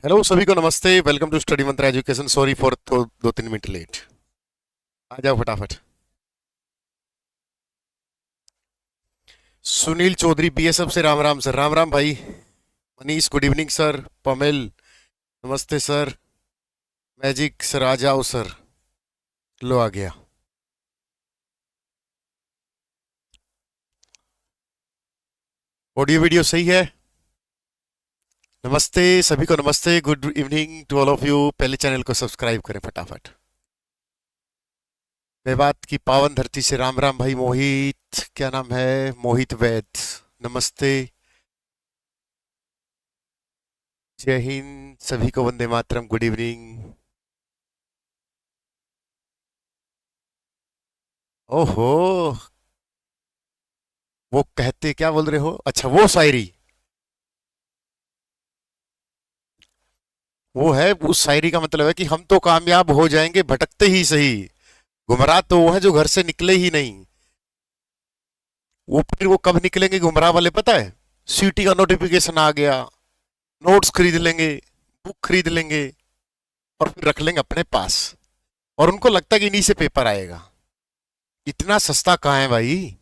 Hello सभी को नमस्ते। Welcome to Study Mantra Education. Sorry for तो 2-3 मिनट लेट। आ जाओ फटाफट। सुनील चौधरी बीएसएफ से राम राम सर। राम राम भाई। Manish good evening sir. पमेल नमस्ते सर। मैजिक सर आ जाओ सर। लो आ गया। ऑडियो वीडियो सही है। नमस्ते सभी को नमस्ते। Good evening to all of you. पहले चैनल को सब्सक्राइब करें फटाफट। मेवात की पावन धरती से राम राम भाई। मोहित क्या नाम है? मोहित वैद नमस्ते। जय हिंद सभी को। वंदे मातरम। Good evening. ओहो, वो कहते क्या बोल रहे हो? अच्छा वो शायरी। वो है, उस शायरी का मतलब है कि हम तो कामयाब हो जाएंगे भटकते ही सही, गुमराह तो वो है जो घर से निकले ही नहीं। वो फिर वो कब निकलेंगे गुमराह वाले पता है? सीटी का नोटिफिकेशन आ गया, नोट्स खरीद लेंगे, बुक खरीद लेंगे और फिर रख लेंगे अपने पास। और उनको लगता है कि इन्हीं से पेपर आएगा। इतना सस्ता कहाँ है भाई?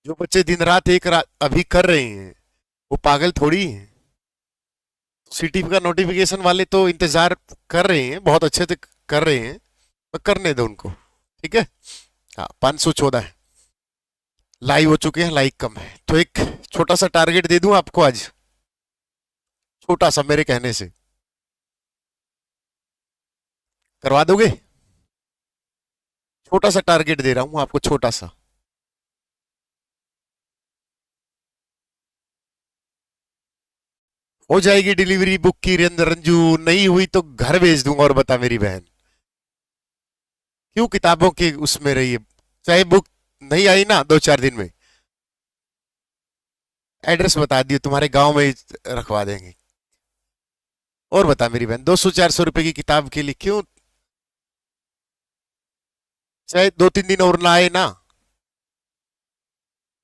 जो बच्चे दिन रात एक रात अभी कर रहे हैं वो पागल थोड़ी हैं। सीटी का नोटिफिकेशन वाले तो इंतजार कर रहे हैं, बहुत अच्छे से कर रहे हैं। पर करने दो उनको। ठीक है। हाँ 514 है। लाइव हो चुके हैं, लाइक कम है तो एक छोटा सा टारगेट दे दूं आपको आज। छोटा सा मेरे कहने से करवा दोगे? छोटा सा टारगेट दे रहा हूं आपको, छोटा सा। हो जाएगी डिलीवरी बुक की रंजू। नहीं हुई तो घर भेज दूंगा। और बता मेरी बहन, क्यों किताबों के उसमें रही है? चाहे बुक नहीं आई ना 2-4 दिन में, एड्रेस बता दियो, तुम्हारे गांव में ही रखवा देंगे। और बता मेरी बहन, 200-400 रुपए की किताब के लिए क्यों? चाहे 2-3 दिन और ना आए ना,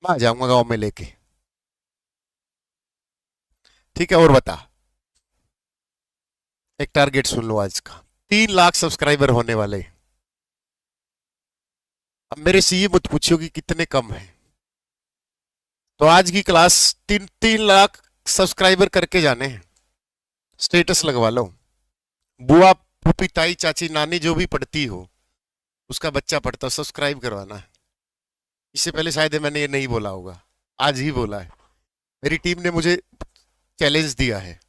मैं आ जाऊंगा गांव में लेके। ठीक है। और बता, एक टारगेट सुन लो आज का। 3 लाख सब्सक्राइबर होने वाले हैं। अब मेरे से ये मत पूछो कि कितने कम है। तो आज की क्लास 3-3 लाख सब्सक्राइबर करके जाने हैं। स्टेटस लगवा लो। बुआ फूफी ताई चाची नानी जो भी पढ़ती हो, उसका बच्चा पढ़ता, सब्सक्राइब करवाना है। इससे पहले शायद मैंने ये नहीं बोला होगा, आज ही बोला है। मेरी टीम ने मुझे चैलेंज दिया है,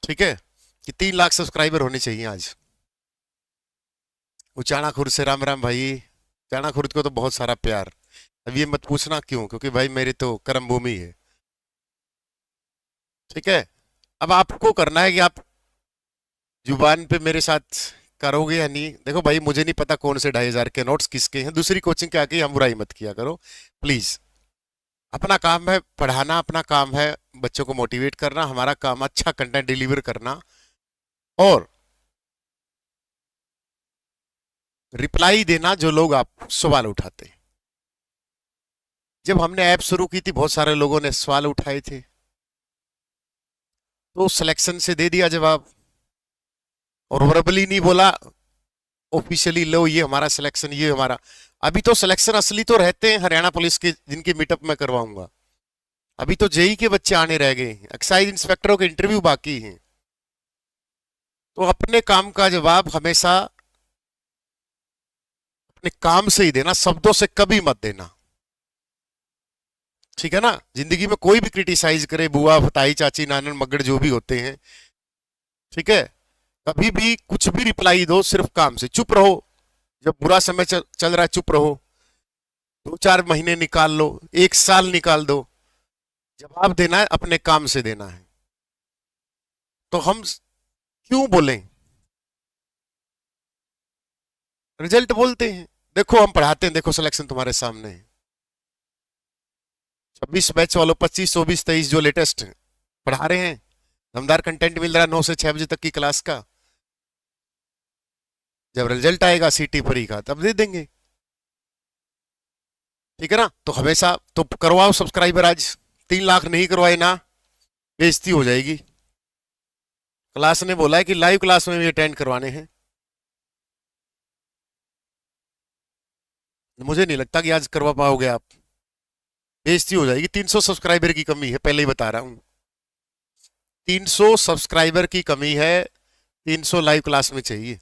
ठीक है, कि 3 लाख सब्सक्राइबर होने चाहिए आज। उचाना खुर्द से राम राम भाई। उचाना खुर्द को तो बहुत सारा प्यार। अब ये मत पूछना क्यों, क्योंकि भाई मेरी तो कर्म भूमि है। ठीक है। अब आपको करना है कि आप जुबान पे मेरे साथ करोगे या नहीं। देखो भाई, मुझे नहीं पता कौन से 2,500 के नोट्स किसके हैं। दूसरी कोचिंग के आके हम बुराई मत किया करो प्लीज। अपना काम है पढ़ाना, अपना काम है बच्चों को मोटिवेट करना, हमारा काम अच्छा कंटेंट डिलीवर करना और रिप्लाई देना जो लोग आप सवाल उठाते हैं। जब हमने ऐप शुरू की थी बहुत सारे लोगों ने सवाल उठाए थे, तो सिलेक्शन से दे दिया जवाब। और वर्बली नहीं बोला, ऑफिशियली लो ये हमारा सिलेक्शन, ये हमारा। अभी तो सिलेक्शन असली तो रहते हैं हरियाणा पुलिस के, जिनकी मीटअप में करवाऊंगा। अभी तो जेई के बच्चे आने रह गए हैं, एक्साइज इंस्पेक्टरों के इंटरव्यू बाकी हैं। तो अपने काम का जवाब हमेशा अपने काम से ही देना, शब्दों से कभी मत देना। ठीक है ना? जिंदगी में कोई भी क्रिटिसाइज करे, बुआ ताई चाची नानन मगड़ जो भी होते हैं, ठीक है, कभी भी कुछ भी रिप्लाई दो सिर्फ काम से। चुप रहो जब बुरा समय चल रहा है, चुप रहो। 2-4 महीने निकाल लो, 1 साल निकाल दो, जवाब देना है अपने काम से देना है। तो हम क्यों बोलें? रिजल्ट बोलते हैं। देखो हम पढ़ाते हैं, देखो सिलेक्शन तुम्हारे सामने है। 26 बैच वालों, 25, 24, 23 जो लेटेस्ट पढ़ा रहे हैं, दमदार कंटेंट मिल रहा है 9 से 6 बजे तक की क्लास का। जब रिजल्ट आएगा सीटी परी का तब दे देंगे। ठीक है ना? तो हमेशा तो करवाओ सब्सक्राइबर आज। 3 लाख नहीं करवाए ना, बेइज्जती हो जाएगी। क्लास ने बोला है कि लाइव क्लास में भी अटेंड करवाने हैं। मुझे नहीं लगता कि आज करवा पाओगे आप, बेइज्जती हो जाएगी। 300 सब्सक्राइबर की कमी है, पहले ही बता रहा हूं। 300 सब्सक्राइबर की कमी है, 300 लाइव क्लास में चाहिए।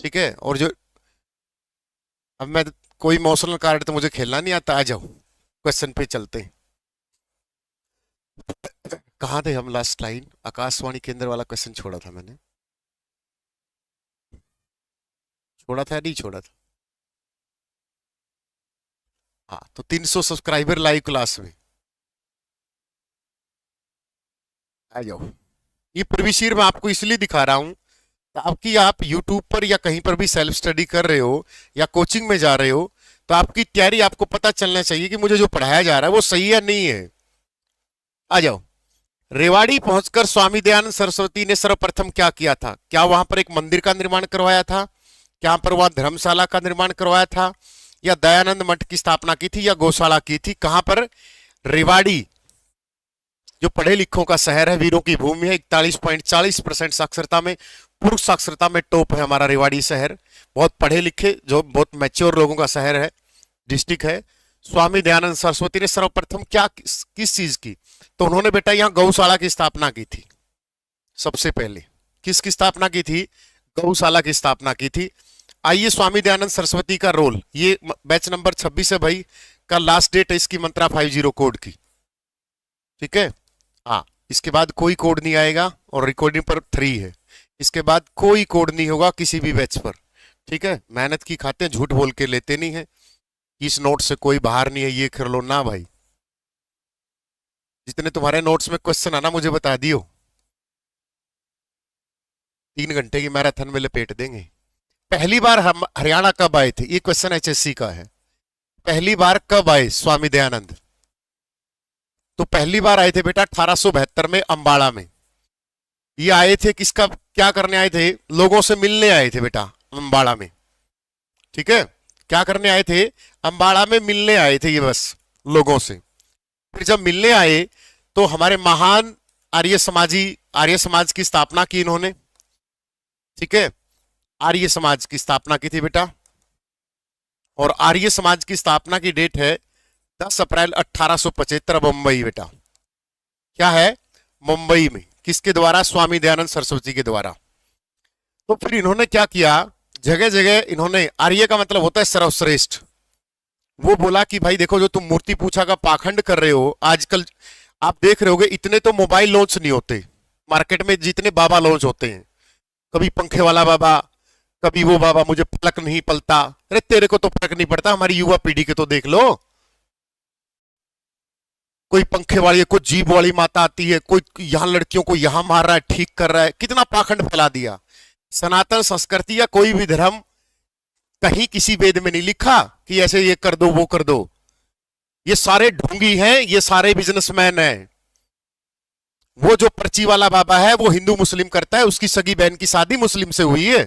ठीक है, और जो अब मैं कोई इमोशनल कार्ड तो मुझे खेलना नहीं आता। आ जाओ क्वेश्चन पे चलते हैं। कहाँ थे हम? लास्ट लाइन आकाशवाणी केंद्र वाला क्वेश्चन छोड़ा था मैंने, छोड़ा था या नहीं छोड़ा था? हाँ, तो 300 सब्सक्राइबर लाइव क्लास में आ जाओ। ये प्रीवियस मैं आपको इसलिए दिखा रहा हूं आपकी, आप यूट्यूब पर या कहीं पर भी सेल्फ स्टडी कर रहे हो या कोचिंग में जा रहे हो, तो आपकी तैयारी आपको पता चलना चाहिए कि मुझे जो पढ़ाया जा रहा है वो सही है नहीं है। आ जाओ। रेवाड़ी पहुंचकर स्वामी दयानंद सरस्वती ने सर्वप्रथम क्या किया था? क्या वहां पर एक मंदिर का निर्माण करवाया था? क्या पर वहां धर्मशाला का निर्माण करवाया था? या दयानंद मठ की स्थापना की थी या गौशाला की थी? कहां पर? रेवाड़ी, जो पढ़े लिखों का शहर है, वीरों की भूमि है, 41.40% साक्षरता में, पुरुष साक्षरता में टॉप है हमारा रेवाड़ी शहर। बहुत पढ़े लिखे, जो बहुत मैच्योर लोगों का शहर है, डिस्ट्रिक्ट है। स्वामी दयानंद सरस्वती ने सर्वप्रथम क्या किस चीज की? तो उन्होंने बेटा यहाँ गौशाला की स्थापना की थी सबसे पहले। किसकी स्थापना की थी? गौशाला की स्थापना की थी। आइए, स्वामी दयानंद सरस्वती का रोल, ये बैच नंबर 26 है भाई, का लास्ट डेट है इसकी मंत्रा 50 कोड की। ठीक है, हाँ, इसके बाद कोई कोड नहीं आएगा और रिकॉर्डिंग पर 3 है। इसके बाद कोई कोड नहीं होगा किसी भी बैच पर। ठीक है, मेहनत की खाते हैं, झूठ बोल के लेते नहीं है। इस नोट से कोई बाहर नहीं है ये कर लो ना भाई। जितने तुम्हारे नोट्स में क्वेश्चन आना मुझे बता दियो, 3 घंटे की मैराथन में लपेट देंगे। पहली बार हम हरियाणा कब आए थे? ये क्वेश्चन एचएससी का है। पहली बार कब आए स्वामी दयानंद? तो पहली बार आए थे बेटा 1872 में अंबाला में। ये आए थे किसका, क्या करने आए थे? लोगों से मिलने आए थे बेटा अंबाला में। ठीक है, क्या करने आए थे? अंबाला में मिलने आए थे ये, बस लोगों से। फिर जब मिलने आए तो हमारे महान आर्य समाज की स्थापना की इन्होंने। ठीक है, आर्य समाज की स्थापना की थी बेटा, और आर्य समाज की स्थापना की डेट है 10 अप्रैल 1875 मुंबई बेटा। क्या है? मुंबई में। किसके द्वारा? स्वामी दयानंद सरस्वती के द्वारा। तो फिर इन्होंने क्या किया, जगह जगह इन्होंने, आर्य का मतलब होता है सर्वश्रेष्ठ। वो बोला कि भाई देखो, जो तुम मूर्ति पूजा का पाखंड कर रहे हो आजकल, आप देख रहे होगे इतने तो मोबाइल लॉन्च नहीं होते मार्केट में जितने बाबा लॉन्च होते हैं। कभी पंखे वाला बाबा, कभी वो बाबा मुझे फलक नहीं पलता। अरे तेरे को तो फर्क नहीं पड़ता, हमारी युवा पीढ़ी के तो देख लो। कोई पंखे वाली, कोई जीभ वाली माता आती है, कोई यहां लड़कियों को यहां मार रहा है, ठीक कर रहा है। कितना पाखंड फैला दिया। सनातन संस्कृति या कोई भी धर्म, कहीं किसी वेद में नहीं लिखा कि ऐसे ये कर दो वो कर दो। ये सारे ढोंगी हैं, ये सारे बिजनेसमैन हैं। वो जो पर्ची वाला बाबा है वो हिंदू मुस्लिम करता है, उसकी सगी बहन की शादी मुस्लिम से हुई है।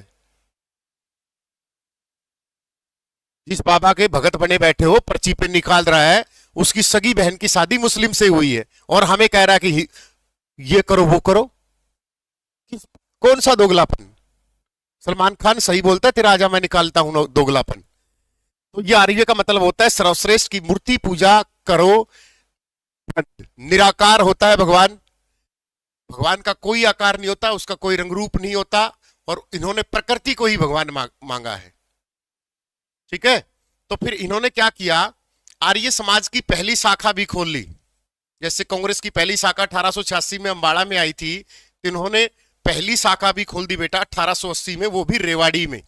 जिस बाबा के भगत बने बैठे हो, पर्ची पे निकाल रहा है, उसकी सगी बहन की शादी मुस्लिम से हुई है, और हमें कह रहा है कि ये करो वो करो। कौन सा दोगलापन? सलमान खान सही बोलता है, तेरा आजा मैं निकालता हूं दोगलापन। तो ये आर्य का मतलब होता है सर्वश्रेष्ठ की मूर्ति पूजा करो। निराकार होता है भगवान, भगवान का कोई आकार नहीं होता, उसका कोई रंग रूप नहीं होता, और इन्होंने प्रकृति को ही भगवान मांगा है। ठीक है, तो फिर इन्होंने क्या किया, आर्य समाज की पहली शाखा भी खोल ली। जैसे कांग्रेस की पहली शाखा 1886 में अंबाला में आई थी, तो इन्होंने पहली शाखा भी खोल दी बेटा 1880 में, वो भी रेवाड़ी में।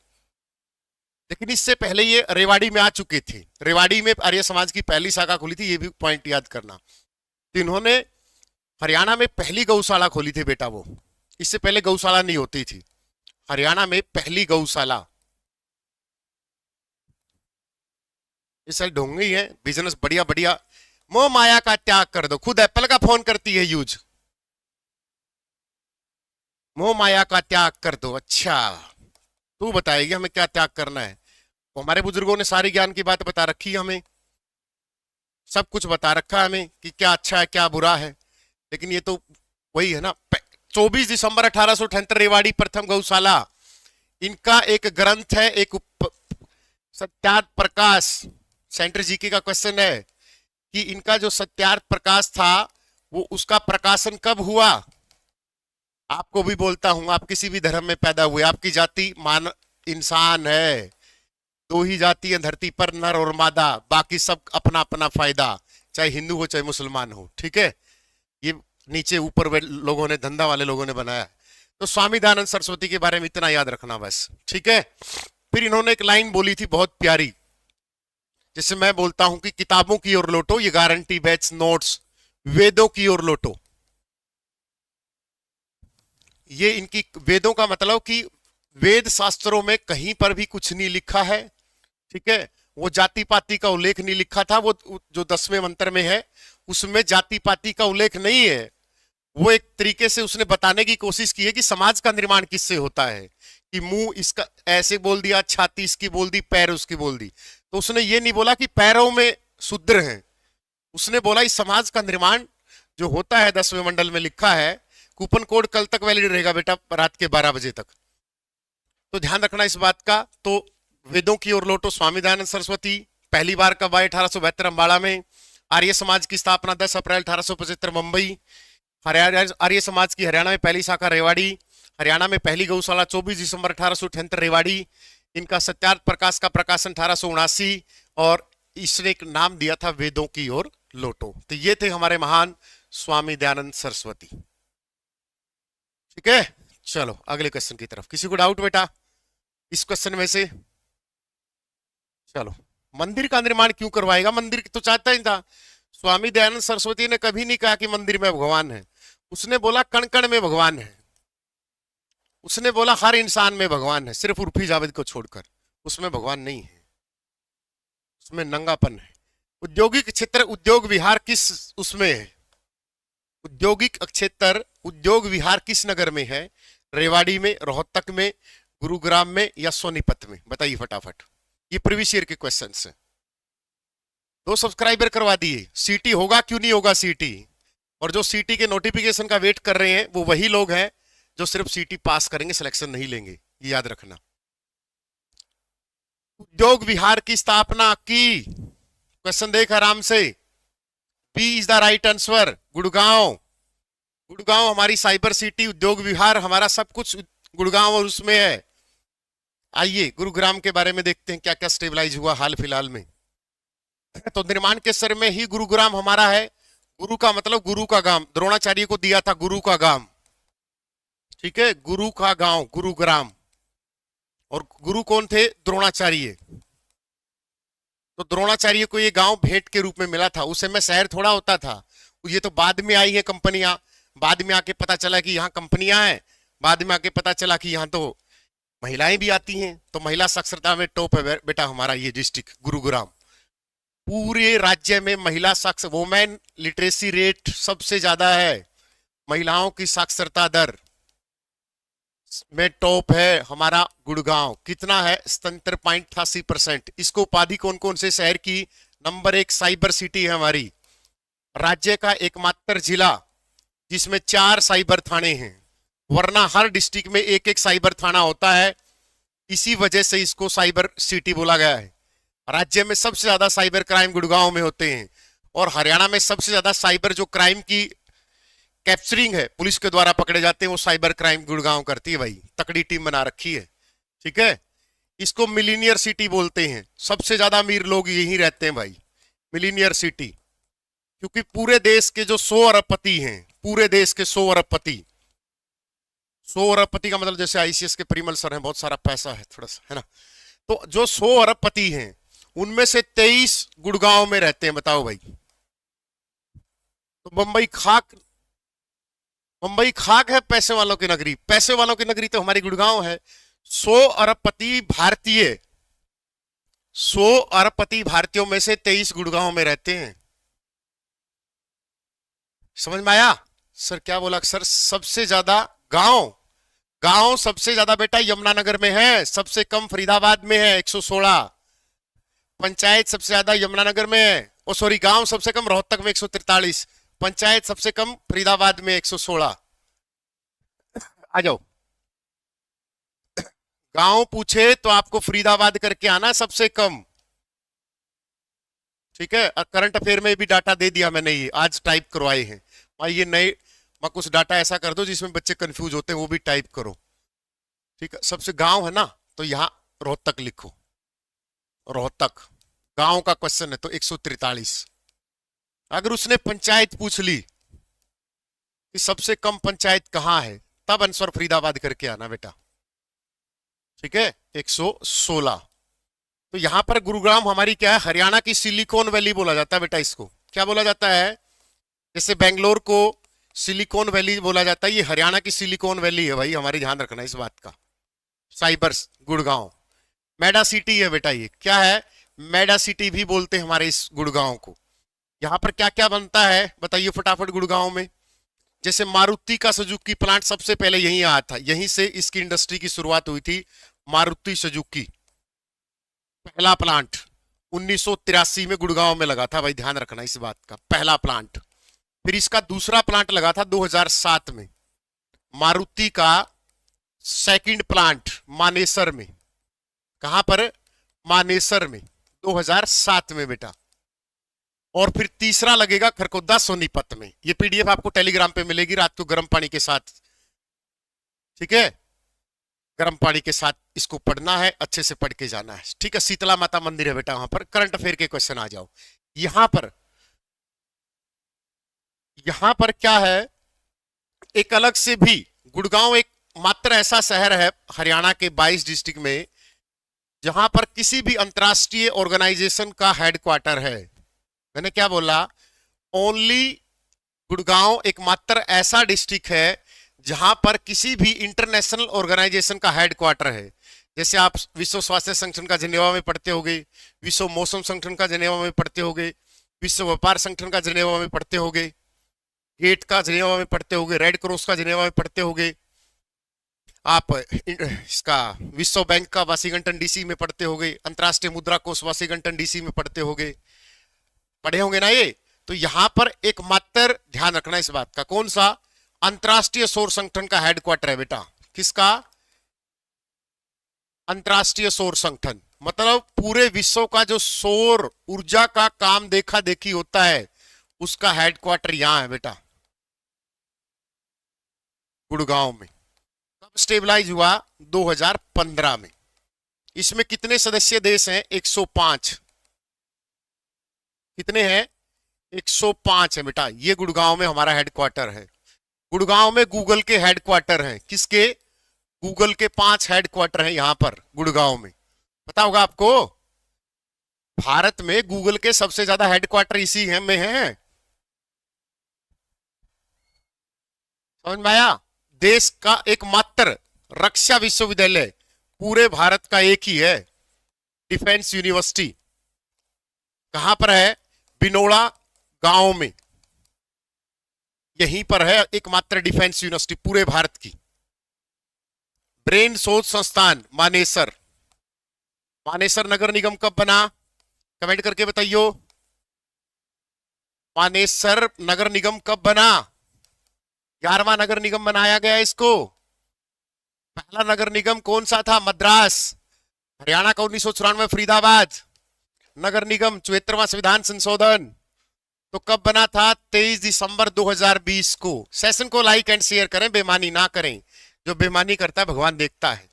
लेकिन इससे पहले ये रेवाड़ी में आ चुके थे। रेवाड़ी में आर्य समाज की पहली शाखा खुली थी, ये भी पॉइंट याद करना। तो इन्होंने हरियाणा में पहली गौशाला खोली थी बेटा वो, इससे पहले गौशाला नहीं होती थी। हरियाणा में पहली गौशाला। ये सारी ढोंगी है, बिजनेस बढ़िया बढ़िया। मोह माया का त्याग कर दो, खुद एप्पल का फोन करती है यूज। मोह माया का त्याग कर दो। अच्छा, तू बताएगी हमें क्या त्याग करना है? तो हमारे बुजुर्गों ने सारी ज्ञान की बात बता रखी है हमें, सब कुछ बता रखा है हमें कि क्या अच्छा है क्या बुरा है। लेकिन ये तो वही है ना, 24 दिसंबर 1878 रेवाड़ी प्रथम गौशाला। इनका एक ग्रंथ है, एक सत्यार्थ प्रकाश। सेंटर जीके का क्वेश्चन है कि इनका जो सत्यार्थ प्रकाश था वो उसका प्रकाशन कब हुआ। आपको भी बोलता हूं, आप किसी भी धर्म में पैदा हुए, आपकी जाति मान इंसान है। दो ही जाति है धरती पर, नर और मादा, बाकी सब अपना अपना फायदा, चाहे हिंदू हो चाहे मुसलमान हो, ठीक है। ये नीचे ऊपर लोगों ने, धंधा वाले लोगों ने बनाया। तो स्वामी दयानंद सरस्वती के बारे में इतना याद रखना बस, ठीक है। फिर इन्होंने एक लाइन बोली थी बहुत प्यारी, जिससे मैं बोलता हूं कि किताबों की ओर लौटो, ये गारंटी बैच नोट्स, वेदों की ओर लौटो। ये इनकी वेदों का मतलब कि वेद शास्त्रों में कहीं पर भी कुछ नहीं लिखा है, ठीक है। वो जाति पाति का उल्लेख नहीं लिखा था, वो जो 10वें मंत्र में है उसमें जाति पाति का उल्लेख नहीं है। वो एक तरीके से उसने बताने की कोशिश की है कि समाज का निर्माण किससे होता है, कि मुंह इसका ऐसे बोल दिया, छाती इसकी बोल दी, पैर उसकी बोल दी। तो उसने ये नहीं बोला कि पैरों में शूद्र हैं, उसने बोला इस समाज का निर्माण जो होता है 10वें मंडल में लिखा है। कूपन कोड कल तक वैलिड रहेगा बेटा, रात के 12 बजे तक, तो ध्यान रखना इस बात का। तो वेदों की ओर लौटो, स्वामी दयानंद सरस्वती। पहली बार कब आए? 1872 अम्बाड़ा में। आर्य समाज की स्थापना 10 अप्रैल 1875 मुंबई। आर्य समाज की हरियाणा में पहली शाखा रेवाड़ी। हरियाणा में पहली गौशाला 24 दिसंबर 1878 रेवाड़ी। इनका सत्यार्थ प्रकाश का प्रकाशन 1879, और इसने एक नाम दिया था वेदों की ओर लौटो। तो ये थे हमारे महान स्वामी दयानंद सरस्वती, ठीक है। चलो अगले क्वेश्चन की तरफ। किसी को डाउट बेटा इस क्वेश्चन में से? चलो, मंदिर का निर्माण क्यों करवाएगा? मंदिर तो चाहता ही था। स्वामी दयानंद सरस्वती ने कभी नहीं कहा कि मंदिर में भगवान है, उसने बोला कण कण में भगवान है। उसने बोला हर इंसान में भगवान है, सिर्फ उर्फी जावेद को छोड़कर उसमें भगवान नहीं है, उसमें नंगापन है। औद्योगिक क्षेत्र उद्योग विहार किस उसमें है? औद्योगिक क्षेत्र उद्योग विहार किस नगर में है? रेवाड़ी में, रोहतक में, गुरुग्राम में या सोनीपत में? बताइए फटाफट। ये प्रीवियस ईयर के क्वेश्चन है। 2 सब्सक्राइबर करवा दिए। सीटी होगा क्यों नहीं होगा सीटी? और जो सीटी के नोटिफिकेशन का वेट कर रहे हैं वो वही लोग हैं जो सिर्फ सीटी पास करेंगे, सिलेक्शन नहीं लेंगे, ये याद रखना। उद्योग विहार की स्थापना की, क्वेश्चन देख आराम से। B is the right answer, Gurgaon. Gurgaon हमारी साइबर सिटी, उद्योग विहार हमारा सब कुछ गुड़गांव और उसमें है। आइए गुरुग्राम के बारे में देखते हैं क्या क्या स्टेबलाइज हुआ हाल फिलहाल में। तो निर्माण के सर में ही गुरुग्राम हमारा है। गुरु का मतलब गुरु का गांव, द्रोणाचार्य को दिया था गुरु का गांव, ठीक है, गुरु का गांव गुरुग्राम। और गुरु कौन थे? द्रोणाचार्य। तो द्रोणाचार्य को ये गांव भेंट के रूप में मिला था, उस समय शहर थोड़ा होता था। ये तो बाद में आई है कंपनियां, बाद में आके पता चला कि यहाँ कंपनियां हैं, बाद में आके पता चला कि यहाँ तो महिलाएं भी आती हैं। तो महिला साक्षरता में टॉप है बेटा हमारा ये डिस्ट्रिक्ट गुरुग्राम। पूरे राज्य में महिला साक्षर, वुमेन लिटरेसी रेट सबसे ज्यादा है, महिलाओं की साक्षरता दर में टॉप है हमारा गुड़गांव। कितना है? 77.88%। इसको उपाधि कौन कौन से शहर की? नंबर 1 साइबर सिटी है हमारी। राज्य का एकमात्र जिला जिसमें 4 साइबर थाने हैं, वरना हर डिस्ट्रिक्ट में एक एक साइबर थाना होता है। इसी वजह से इसको साइबर सिटी बोला गया है। राज्य में सबसे ज्यादा साइबर क्राइम गुड़गांव में होते हैं, और हरियाणा में सबसे ज्यादा साइबर जो क्राइम की कैप्चरिंग है, पुलिस के द्वारा पकड़े जाते हैं, वो साइबर क्राइम गुड़गांव करती है भाई, तकड़ी टीम बना रखी है, ठीक है। इसको मिलीनियर सिटी बोलते हैं, सबसे ज्यादा अमीर लोग यहीं रहते हैं भाई, मिलीनियर सिटी। क्योंकि पूरे देश के जो 100 अरबपति हैं, पूरे देश के 100 अरबपति, 100 अरबपति का मतलब जैसे आईसीएस के परिमल सर हैं, बहुत सारा पैसा है थोड़ा सा, है ना। तो जो 100 अरबपति हैं उनमें से 23 गुड़गांव में रहते हैं, बताओ भाई। तो मुंबई खाक है पैसे वालों की नगरी, पैसे वालों की नगरी तो हमारी गुड़गांव है। 100 अरबपति भारतीय, 100 अरबपति भारतीयों में से 23 गुड़गांव में रहते हैं। समझ में आया? सर क्या बोला सर? सबसे ज्यादा गांव सबसे ज्यादा बेटा यमुनानगर में है, सबसे कम फरीदाबाद में है 116। पंचायत सबसे ज्यादा यमुनानगर में है, ओ सॉरी गांव सबसे कम रोहतक में 143, पंचायत सबसे कम फरीदाबाद में 116। आ जाओ। गांव पूछे तो आपको फरीदाबाद करके आना सबसे कम। ठीक है, करंट अफेयर में भी डाटा दे दिया मैंने, ये आज टाइप करवाए हैं भाई, ये नए। मैं कुछ डाटा ऐसा कर दो जिसमें बच्चे कंफ्यूज होते हैं, वो भी टाइप करो। ठीक है, सबसे गांव है ना, तो यहां रोहतक लिखो। रोहतक गांव का क्वेश्चन है तो 143। अगर उसने पंचायत पूछ ली कि सबसे कम पंचायत कहां है, तब आंसर फरीदाबाद करके आना बेटा। ठीक है, 116। तो यहां पर गुरुग्राम हमारी क्या है, हरियाणा की सिलिकॉन वैली बोला जाता है बेटा। इसको क्या बोला जाता है? जैसे बेंगलोर को सिलिकॉन वैली बोला जाता है, ये हरियाणा की सिलिकॉन वैली है भाई, हमारे ध्यान रखना इस बात का। साइबर गुड़गांव मेडा सिटी है बेटा, ये क्या है, मेडा सिटी भी बोलते हैं हमारे इस गुड़गांव को। यहां पर क्या क्या बनता है बताइए फटाफट गुड़गांव में। जैसे मारुति का सुजुकी प्लांट सबसे पहले यहीं आया था, यहीं से इसकी इंडस्ट्री की शुरुआत हुई थी। मारुति सुजुकी पहला प्लांट 1983 में गुड़गांव में लगा था भाई, ध्यान रखना इस बात का, पहला प्लांट। फिर इसका दूसरा प्लांट लगा था 2007 में। मारुति का सेकंड प्लांट मानेसर में। कहां पर? मानेसर में 2007 में बेटा। और फिर तीसरा लगेगा खरकोदा सोनीपत में। ये पीडीएफ आपको टेलीग्राम पे मिलेगी रात को गर्म पानी के साथ। ठीक है, गर्म पानी के साथ इसको पढ़ना है, अच्छे से पढ़ के जाना है। ठीक है, शीतला माता मंदिर है बेटा वहां पर। करंट अफेयर के क्वेश्चन आ जाओ। यहां पर क्या है, एक अलग से भी गुड़गांव एक मात्र ऐसा शहर है हरियाणा के 22 डिस्ट्रिक्ट में जहां पर किसी भी अंतरराष्ट्रीय ऑर्गेनाइजेशन का हेडक्वार्टर है। मैंने क्या बोला? ओनली गुड़गांव एकमात्र ऐसा डिस्ट्रिक्ट है जहां पर किसी भी इंटरनेशनल ऑर्गेनाइजेशन का हेडक्वार्टर है। जैसे आप विश्व स्वास्थ्य संगठन का जिनेवा में पढ़ते होगे, विश्व मौसम संगठन का जिनेवा में पढ़ते होगे, विश्व व्यापार संगठन का जिनेवा में पढ़ते होगे, गेट का जिनेवा में पढ़ते होगे, रेड क्रॉस का जिनेवा में पढ़ते होगे, आप इसका विश्व बैंक का वाशिंगटन डीसी में पढ़ते होगे, अंतरराष्ट्रीय मुद्रा कोष वाशिंगटन डीसी में पढ़ते होगे, पढ़े होंगे ना ये। तो यहां पर एकमात्र ध्यान रखना इस बात का, कौन सा? अंतरराष्ट्रीय सौर संगठन का हेडक्वार्टर है बेटा। किसका? अंतरराष्ट्रीय सौर संगठन। मतलब पूरे विश्व का जो सौर ऊर्जा का काम देखा देखी होता है, उसका हेडक्वार्टर यहां है बेटा, गुड़गांव में। कब स्टेबलाइज हुआ? 2015 में। इसमें कितने सदस्य देश हैं? 105। कितने हैं? 105 है बेटा। ये गुड़गांव में हमारा हेडक्वार्टर है। गुड़गांव में गूगल के हेडक्वार्टर हैं। किसके? गूगल के 5 हेडक्वार्टर हैं यहां पर गुड़गांव में। पता होगा आपको, भारत में गूगल के सबसे ज्यादा हेडक्वार्टर इसी है में है। समझ में आया? देश का एकमात्र रक्षा विश्वविद्यालय पूरे भारत का एक ही है, डिफेंस यूनिवर्सिटी। कहां पर है? बिनोड़ा गांव में। यहीं पर है एकमात्र डिफेंस यूनिवर्सिटी पूरे भारत की। ब्रेन शोध संस्थान मानेसर। मानेसर नगर निगम कब बना? कमेंट करके बताइयो। मानेसर नगर निगम कब बना? 11वां नगर निगम बनाया गया इसको। पहला नगर निगम कौन सा था? मद्रास। हरियाणा का 1994 फरीदाबाद। नगर निगम 74वां संविधान संशोधन। तो कब बना था? 23 दिसंबर 2020 को। सेशन को लाइक एंड शेयर करें, बेईमानी ना करें। जो बेईमानी करता है भगवान देखता है।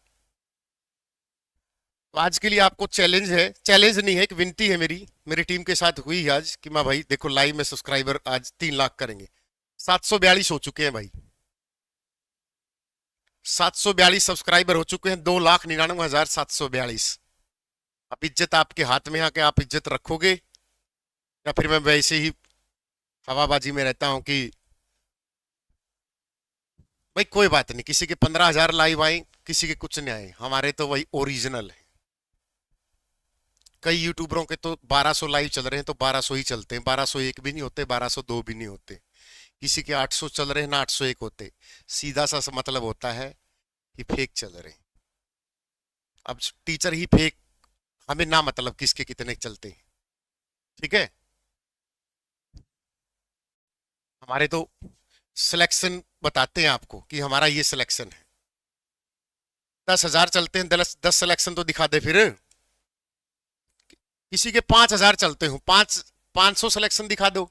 तो आज के लिए आपको चैलेंज है, चैलेंज नहीं है, एक विनती है मेरी टीम के साथ हुई आज कि मैं भाई देखो लाइव में सब्सक्राइबर आज 3 लाख करेंगे। 742 हो चुके हैं भाई, 742 सब्सक्राइबर हो चुके हैं। 2,99,742। अब इज्जत आपके हाथ में है कि आप इज्जत रखोगे या फिर मैं वैसे ही हवाबाजी में रहता हूं कि भाई कोई बात नहीं, किसी के 15,000 लाइव आए, किसी के कुछ नहीं आए, हमारे तो वही ओरिजिनल है। कई यूट्यूबरों के तो 1200 लाइव चल रहे हैं तो 1200 ही चलते हैं, 1201 भी नहीं होते, 1202 भी नहीं होते। किसी के 800 चल रहे हैं ना 801 होते। सीधा सा मतलब होता है कि फेक चल रहे हैं। अब टीचर ही फेक, हमें ना मतलब किसके कितने चलते हैं। ठीक है, हमारे तो सिलेक्शन बताते हैं आपको कि हमारा ये सिलेक्शन है। 10,000 चलते हैं, 10 सिलेक्शन तो दिखा दे फिर। किसी के 5,000 चलते हो, 500 सिलेक्शन दिखा दो।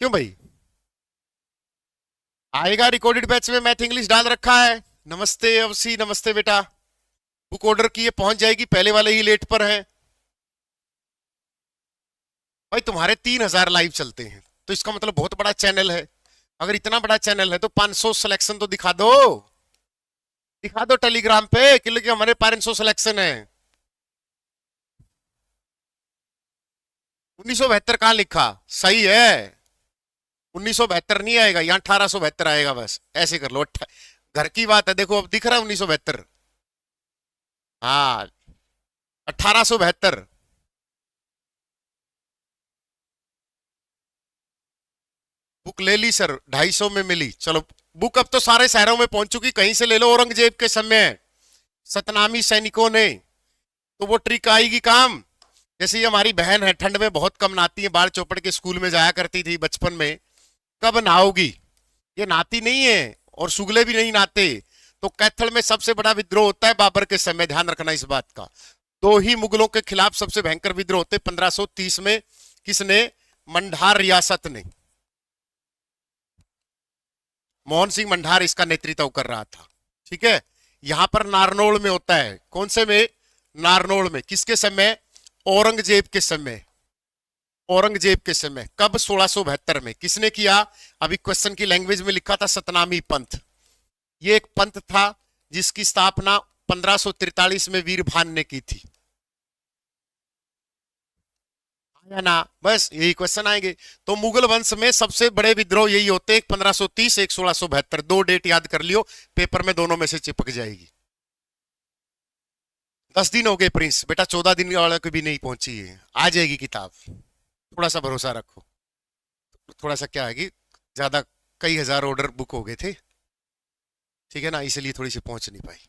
क्यों भाई? आएगा रिकॉर्डेड बैच में, मैथ इंग्लिश डाल रखा है। नमस्ते अवसी, नमस्ते बेटा। बुक ऑर्डर की, ये पहुंच जाएगी, पहले वाले ही लेट पर है। भाई तुम्हारे 3,000 लाइव चलते हैं, तो इसका मतलब बहुत बड़ा चैनल है। अगर इतना बड़ा चैनल है तो 500 सिलेक्शन तो दिखा दो, दिखा दो टेलीग्राम पे कि हमारे 500 सिलेक्शन है। 1972 कहां लिखा? सही है, 1972 नहीं आएगा यहाँ, 1872 आएगा। बस ऐसे कर लो, घर की बात है। देखो अब दिख रहा है 1972। हाँ, 1872। बुक ले ली सर, 250 में मिली। चलो बुक अब तो सारे शहरों में पहुंच चुकी, कहीं से ले लो। औरंगजेब के समय सतनामी सैनिकों ने, तो वो ट्रिक आएगी काम। जैसे ये हमारी बहन है, ठंड में बहुत कम नहाती है, बाढ़ चौपड़ के स्कूल में जाया करती थी बचपन में। कब नहाओगी? ये नहाती नहीं है, और सुगले भी नहीं नहाते। तो कैथल में सबसे बड़ा विद्रोह होता है बाबर के समय, ध्यान रखना इस बात का। दो ही मुगलों के खिलाफ सबसे भयंकर विद्रोह होते 1530 में। किसने? मंडार रियासत ने। मोहन सिंह मंडार इसका नेतृत्व कर रहा था। ठीक है, यहां पर नारनौल में होता है। कौन से में? नारनौल में। किसके समय? औरंगजेब के समय। औरंगजेब के समय। कब? 1672 में। किसने किया? अभी क्वेश्चन की लैंग्वेज में लिखा था सतनामी पंथ। ये एक पंथ था जिसकी स्थापना 1543 में वीरभान ने की थी। आया ना? बस यही क्वेश्चन आएंगे। तो मुगल वंश में सबसे बड़े विद्रोह यही होते, एक 1530, एक 1672। दो डेट याद कर लियो, पेपर में दोनों में से चिपक जाएगी। 10 दिन हो गए प्रिंस बेटा, 14 दिन वाले को भी नहीं पहुंची है। आ जाएगी किताब, थोड़ा सा भरोसा रखो। थोड़ा सा क्या है कि ज्यादा, कई हजार ऑर्डर बुक हो गए थे, ठीक है ना, इसलिए थोड़ी सी पहुंच नहीं पाई।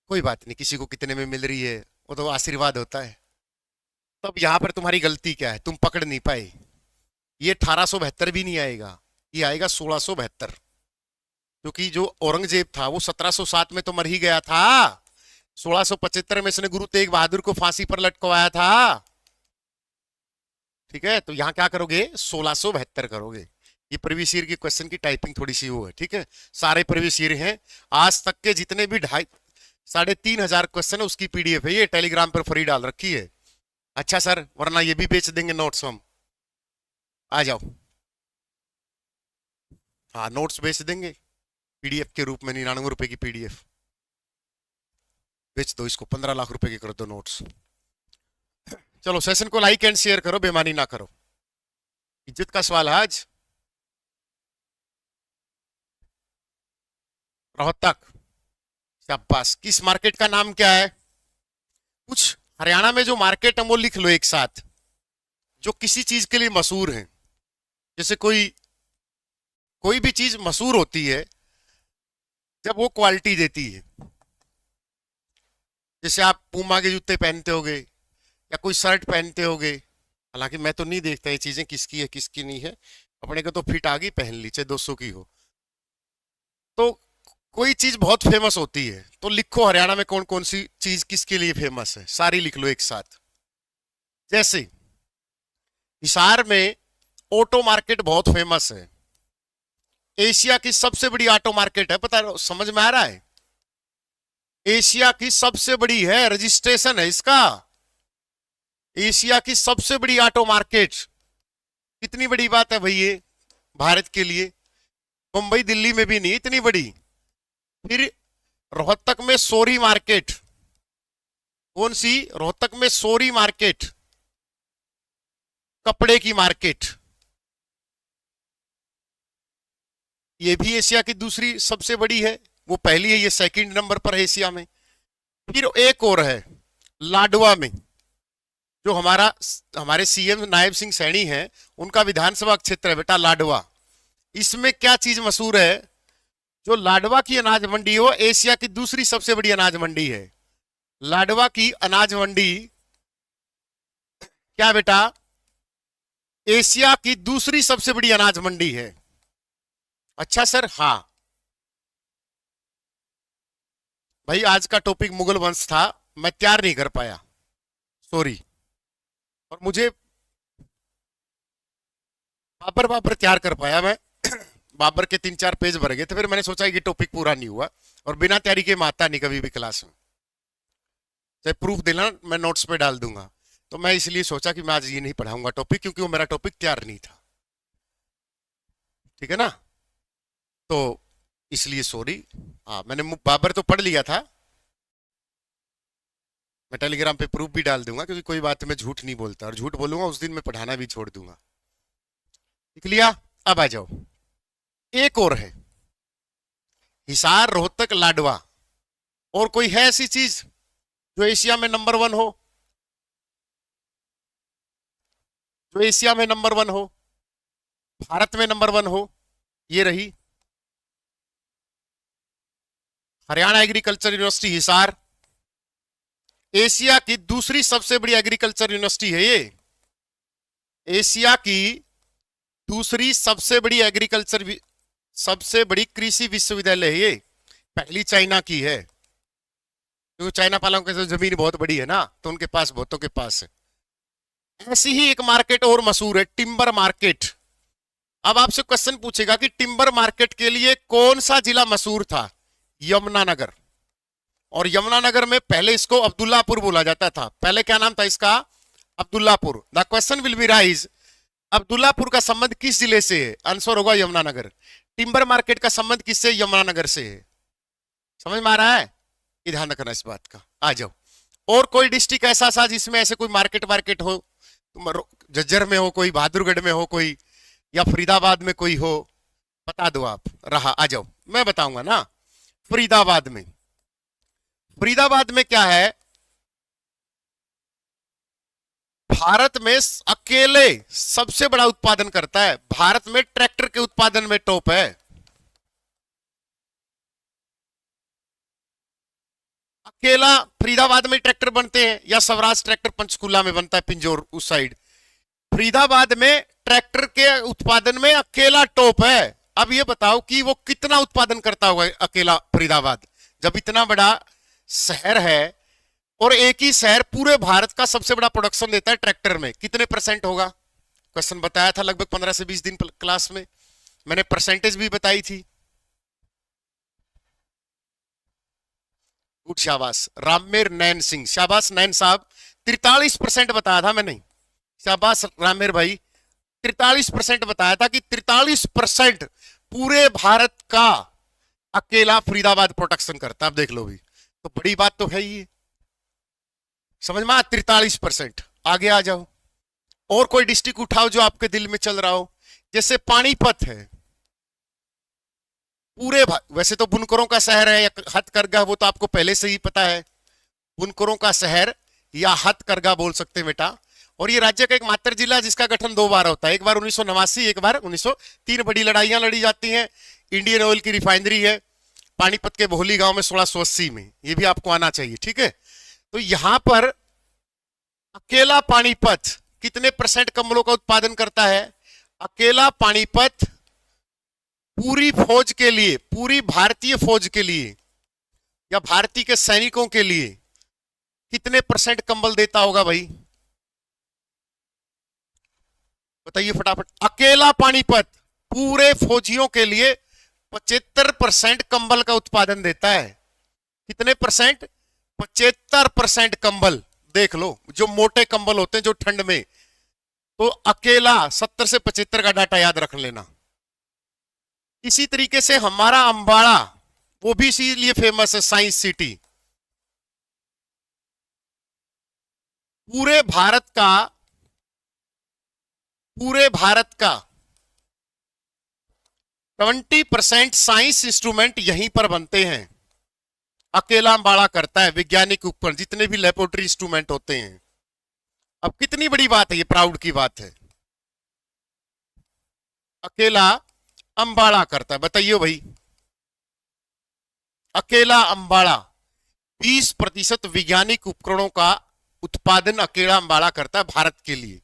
कोई बात नहीं, किसी को कितने में मिल रही है वो तो आशीर्वाद होता है। तो अब यहां पर तुम्हारी गलती क्या है? तुम पकड़ नहीं पाए। ये 1872 भी नहीं आएगा, ये आएगा 1672। क्योंकि जो औरंगजेब था वो 1707 में तो मर ही गया था। 1675 में इसने गुरु तेग बहादुर को फांसी पर लटकवाया था। ठीक है, तो यहां क्या करोगे? 1672 करोगे। ये प्रीवियस ईयर की क्वेश्चन की टाइपिंग थोड़ी सी वो है, ठीक है। सारे प्रीवियस ईयर हैं, आज तक के जितने भी 3,500 क्वेश्चन है उसकी पीडीएफ है, ये टेलीग्राम पर फ्री डाल रखी है। अच्छा सर, वरना ये भी बेच देंगे नोट्स हम। आ जाओ, हाँ नोट्स बेच देंगे पीडीएफ के रूप में, 99 रुपए की पीडीएफ बेच दो इसको, 15 लाख रुपए के कर दो नोट्स। चलो सेशन को लाइक एंड शेयर करो, बेमानी ना करो। इज्जत का सवाल है आज। रोहतक, शाबाश। किस मार्केट का नाम क्या है? कुछ हरियाणा में जो मार्केट है वो लिख लो एक साथ, जो किसी चीज के लिए मशहूर है। जैसे कोई कोई भी चीज मशहूर होती है जब वो क्वालिटी देती है। जैसे आप पूमा के जूते पहनते होगे या कोई शर्ट पहनते होगे, हालांकि मैं तो नहीं देखता ये चीजें किसकी है किसकी नहीं है, अपने को तो फिट आ गई पहन ली, चाहे 200 की हो। तो कोई चीज बहुत फेमस होती है तो लिखो हरियाणा में कौन कौन सी चीज किसके लिए फेमस है, सारी लिख लो एक साथ। जैसे हिसार में ऑटो मार्केट बहुत फेमस है, एशिया की सबसे बड़ी ऑटो मार्केट है, पता समझ में आ रहा है? एशिया की सबसे बड़ी है, रजिस्ट्रेशन है इसका। एशिया की सबसे बड़ी ऑटो मार्केट, कितनी बड़ी बात है भाई ये भारत के लिए। मुंबई दिल्ली में भी नहीं इतनी बड़ी। फिर रोहतक में सोरी मार्केट, कौन सी? रोहतक में सोरी मार्केट, कपड़े की मार्केट, ये भी एशिया की दूसरी सबसे बड़ी है। वो पहली है, ये सेकंड नंबर पर है एशिया में। फिर एक और है लाडवा में, जो हमारे सीएम नायब सिंह सैनी हैं, उनका विधानसभा क्षेत्र है बेटा लाडवा। इसमें क्या चीज मशहूर है? जो लाडवा की अनाज मंडी है वो एशिया की दूसरी सबसे बड़ी अनाज मंडी है। लाडवा की अनाज मंडी क्या बेटा? एशिया की दूसरी सबसे बड़ी अनाज मंडी है। अच्छा सर, हाँ। भाई आज का टॉपिक मुगल वंश था, मैं तैयार नहीं कर पाया, सॉरी। और मुझे बाबर बाबर तैयार कर पाया मैं। बाबर के 3-4 पेज भर गए थे, फिर मैंने सोचा कि टॉपिक पूरा नहीं हुआ, और बिना तैयारी के मैं आता नहीं कभी भी क्लास में। चाहे प्रूफ देना, मैं नोट्स पे डाल दूंगा। तो मैं इसलिए सोचा कि मैं आज ये नहीं पढ़ाऊंगा टॉपिक, क्योंकि वो मेरा टॉपिक तैयार नहीं था। ठीक है ना? तो इसलिए सॉरी। हाँ, मैंने बाबर तो पढ़ लिया था। मैं टेलीग्राम पे प्रूफ भी डाल दूंगा, क्योंकि कोई बात मैं झूठ नहीं बोलता, और झूठ बोलूंगा उस दिन मैं पढ़ाना भी छोड़ दूंगा। लिख लिया? अब आ जाओ, एक और है, हिसार, रोहतक, लाडवा। और कोई है ऐसी चीज जो एशिया में नंबर 1 हो? जो एशिया में नंबर 1 हो, भारत में नंबर 1 हो? ये रही Haryana agriculture university Hisar. Asia की दूसरी सबसे बड़ी एग्रीकल्चर यूनिवर्सिटी है ये। एशिया की दूसरी सबसे बड़ी एग्रीकल्चर, सबसे बड़ी कृषि विश्वविद्यालय है ये। पहली चाइना की है, क्योंकि चाइना वालों के जमीन बहुत बड़ी है ना, तो उनके पास, बहुतों के पास है। ऐसी ही एक मार्केट और मशहूर है, टिम्बर मार्केट। अब आपसे क्वेश्चन पूछेगा कि टिम्बर मार्केट के लिए कौन सा जिला मशहूर था? यमुनानगर। और यमुनानगर में पहले इसको अब्दुल्लापुर बोला जाता था। पहले क्या नाम था इसका? Abdullapur. The question will be rise, Abdullapur का संबंध किस जिले से है? आंसर होगा यमुनानगर। टिम्बर मार्केट का संबंध किससे? यमुनानगर से है। समझ में आ रहा है? ये ध्यान रखना इस बात का। आ जाओ, और कोई डिस्ट्रिक्ट ऐसा सा जिसमें ऐसे कोई मार्केट वार्केट हो? झज्जर में हो कोई, बहादुरगढ़ में हो कोई, या फरीदाबाद में कोई हो? बता दो आप। रहा, आ जाओ, मैं बताऊंगा ना। फरीदाबाद में, फरीदाबाद में क्या है? भारत में अकेले सबसे बड़ा उत्पादन करता है। भारत में ट्रैक्टर के उत्पादन में टॉप है। अकेला फरीदाबाद में ट्रैक्टर बनते हैं, या स्वराज ट्रैक्टर पंचकुला में बनता है, पिंजौर उस साइड। फरीदाबाद में ट्रैक्टर के उत्पादन में अकेला टॉप है। अब ये बताओ कि वो कितना उत्पादन करता होगा अकेला फरीदाबाद, जब इतना बड़ा शहर है। और एक ही शहर पूरे भारत का सबसे बड़ा प्रोडक्शन देता है ट्रैक्टर में। कितने परसेंट होगा? क्वेश्चन बताया था लगभग 15 से 20 दिन क्लास में, मैंने परसेंटेज भी बताई थी। गुड, शाबाश रामेर नैन सिंह, शाबाश नैन साहब। 43% बताया था मैंने। शाबाश रामेर भाई, 43% बताया था कि 43% पूरे भारत का अकेला फरीदाबाद प्रोडक्शन करता है। अब देख लो भी, तो बड़ी बात तो है ही। समझ में? 43%। आगे आ जाओ, और कोई डिस्ट्रिक्ट उठाओ जो आपके दिल में चल रहा हो। जैसे पानीपत है, पूरे वैसे तो बुनकरों का शहर है या हथकरघा, वो तो आपको पहले से ही पता है। बुनकरों का शहर या हथकरघा बोल सकते हैं बेटा। और ये राज्य का एक मात्र जिला है जिसका गठन 2 बार होता है, एक बार 1989, एक बार 1903। बड़ी लड़ाइयां लड़ी जाती हैं। इंडियन ऑयल की रिफाइनरी है पानीपत के बोहली गांव में 1680 में, ये भी आपको आना चाहिए। ठीक है, तो यहां पर अकेला पानीपत कितने परसेंट कंबलों का उत्पादन करता है? अकेला पानीपत पूरी फौज के लिए, पूरी भारतीय फौज के लिए या भारतीय के सैनिकों के लिए कितने परसेंट कंबल देता होगा भाई? बताइए फटाफट। अकेला पानीपत पूरे फौजियों के लिए 75% कंबल का उत्पादन देता है। कितने परसेंट? 75% कंबल। देख लो, जो मोटे कंबल होते हैं जो ठंड में, तो अकेला 70 से 75 का डाटा याद रख लेना। इसी तरीके से हमारा अंबाड़ा, वो भी इसीलिए फेमस है, साइंस सिटी। पूरे भारत का 20% साइंस इंस्ट्रूमेंट यहीं पर बनते हैं। अकेला अंबाड़ा करता है। वैज्ञानिक उपकरण, जितने भी लेबोरेटरी इंस्ट्रूमेंट होते हैं। अब कितनी बड़ी बात है ये, प्राउड की बात है। अकेला अंबाड़ा करता है, बताइए भाई। अकेला अंबाड़ा 20% वैज्ञानिक उपकरणों का उत्पादन अकेला अंबाड़ा करता है भारत के लिए।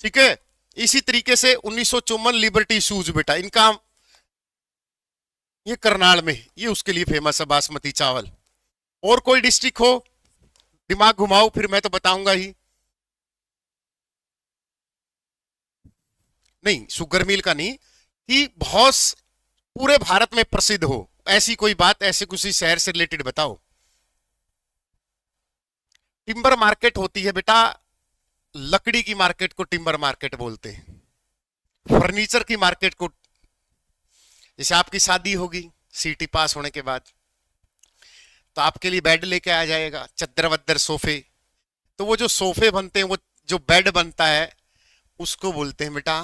ठीक है, इसी तरीके से 1954 लिबर्टी शूज बेटा, इनका ये करनाल में, ये उसके लिए फेमस है बासमती चावल। और कोई डिस्ट्रिक्ट हो, दिमाग घुमाओ, फिर मैं तो बताऊंगा ही। नहीं, शुगर मिल का नहीं, कि बहुत पूरे भारत में प्रसिद्ध हो, ऐसी कोई बात, ऐसे किसी शहर से रिलेटेड बताओ। टिम्बर मार्केट होती है बेटा, लकड़ी की मार्केट को टिम्बर मार्केट बोलते हैं। फर्नीचर की मार्केट को, जैसे आपकी शादी होगी सीटी पास होने के बाद, तो आपके लिए बेड लेके आ जाएगा, चद्दर वद्दर सोफे, तो वो जो सोफे बनते हैं, वो जो बेड बनता है, उसको बोलते हैं बेटा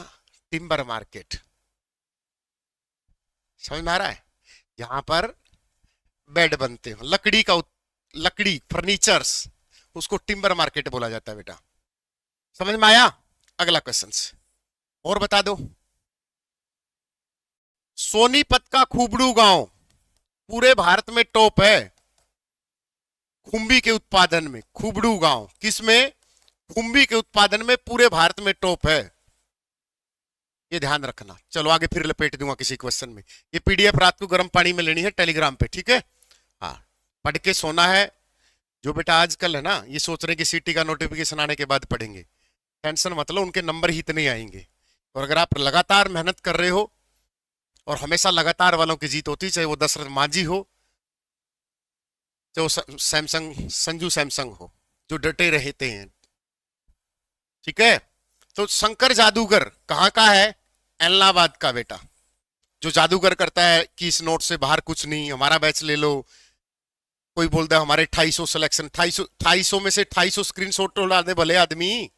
टिम्बर मार्केट। समझ में आ रहा है? यहां पर बेड बनते हैं, लकड़ी का लकड़ी फर्नीचर्स, उसको टिम्बर मार्केट बोला जाता है बेटा। समझ में आया? अगला क्वेश्चन और बता दो। सोनीपत का खुबड़ू गांव पूरे भारत में टॉप है खुम्बी के उत्पादन में। खुबड़ू गांव किसमें? खुम्बी के उत्पादन में पूरे भारत में टॉप है, ये ध्यान रखना। चलो आगे फिर लपेट दूंगा किसी क्वेश्चन में। ये पीडीएफ रात को गर्म पानी में लेनी है टेलीग्राम पे, ठीक है? हाँ, पढ़ के सोना है। जो बेटा आजकल है ना, ये सोच रहे हैं कि सीटी का नोटिफिकेशन आने के बाद पढ़ेंगे, टेंशन मतलब उनके नंबर ही इतने आएंगे। और अगर आप लगातार मेहनत कर रहे हो, और हमेशा लगातार वालों की जीत होती, चाहे वो दशरथ मांझी हो, चाहे वो सैमसंग संजू सैमसंग हो, जो डटे रहते हैं, ठीक है? तो शंकर जादूगर कहाँ का है? एलनाबाद का बेटा। जो जादूगर करता है कि इस नोट से बाहर कुछ नहीं, हमारा बैच ले लो। कोई बोलता है हमारे 250 सिलेक्शन, 250 में से 250 स्क्रीनशॉट तो डाल दे भले आदमी।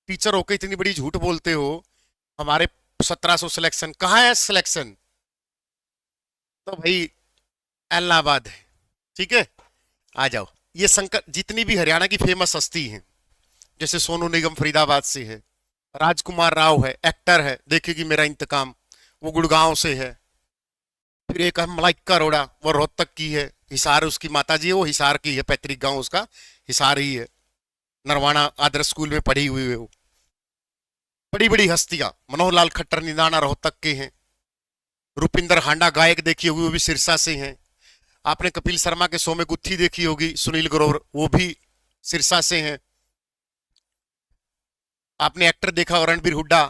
टीचर होके इतनी बड़ी झूठ बोलते हो, हमारे 1700 सिलेक्शन। कहाँ है सिलेक्शन? तो भाई एलनाबाद है, ठीक है? आ जाओ। ये शंकर, जितनी भी हरियाणा की फेमस हस्ती हैं, जैसे सोनू निगम फरीदाबाद से है, राजकुमार राव है, एक्टर है, देखेगी मेरा इंतकाम, वो गुड़गांव से है। फिर एक है मलाइका अरोड़ा, वो रोहतक की है, हिसार उसकी माता जी है, वो हिसार की है, पैतृक गांव उसका हिसार ही है। नरवाना आदर्श स्कूल में पढ़ी हुई है वो। बड़ी बड़ी हस्तियां, मनोहर लाल खट्टर निदाना रोहतक के हैं। रुपिंदर हांडा गायक देखी होगी, वो भी सिरसा से हैं। आपने कपिल शर्मा के शो में गुत्थी देखी होगी, सुनील ग्रोवर, वो भी सिरसा से हैं। आपने एक्टर देखा हो रणबीर हुड्डा,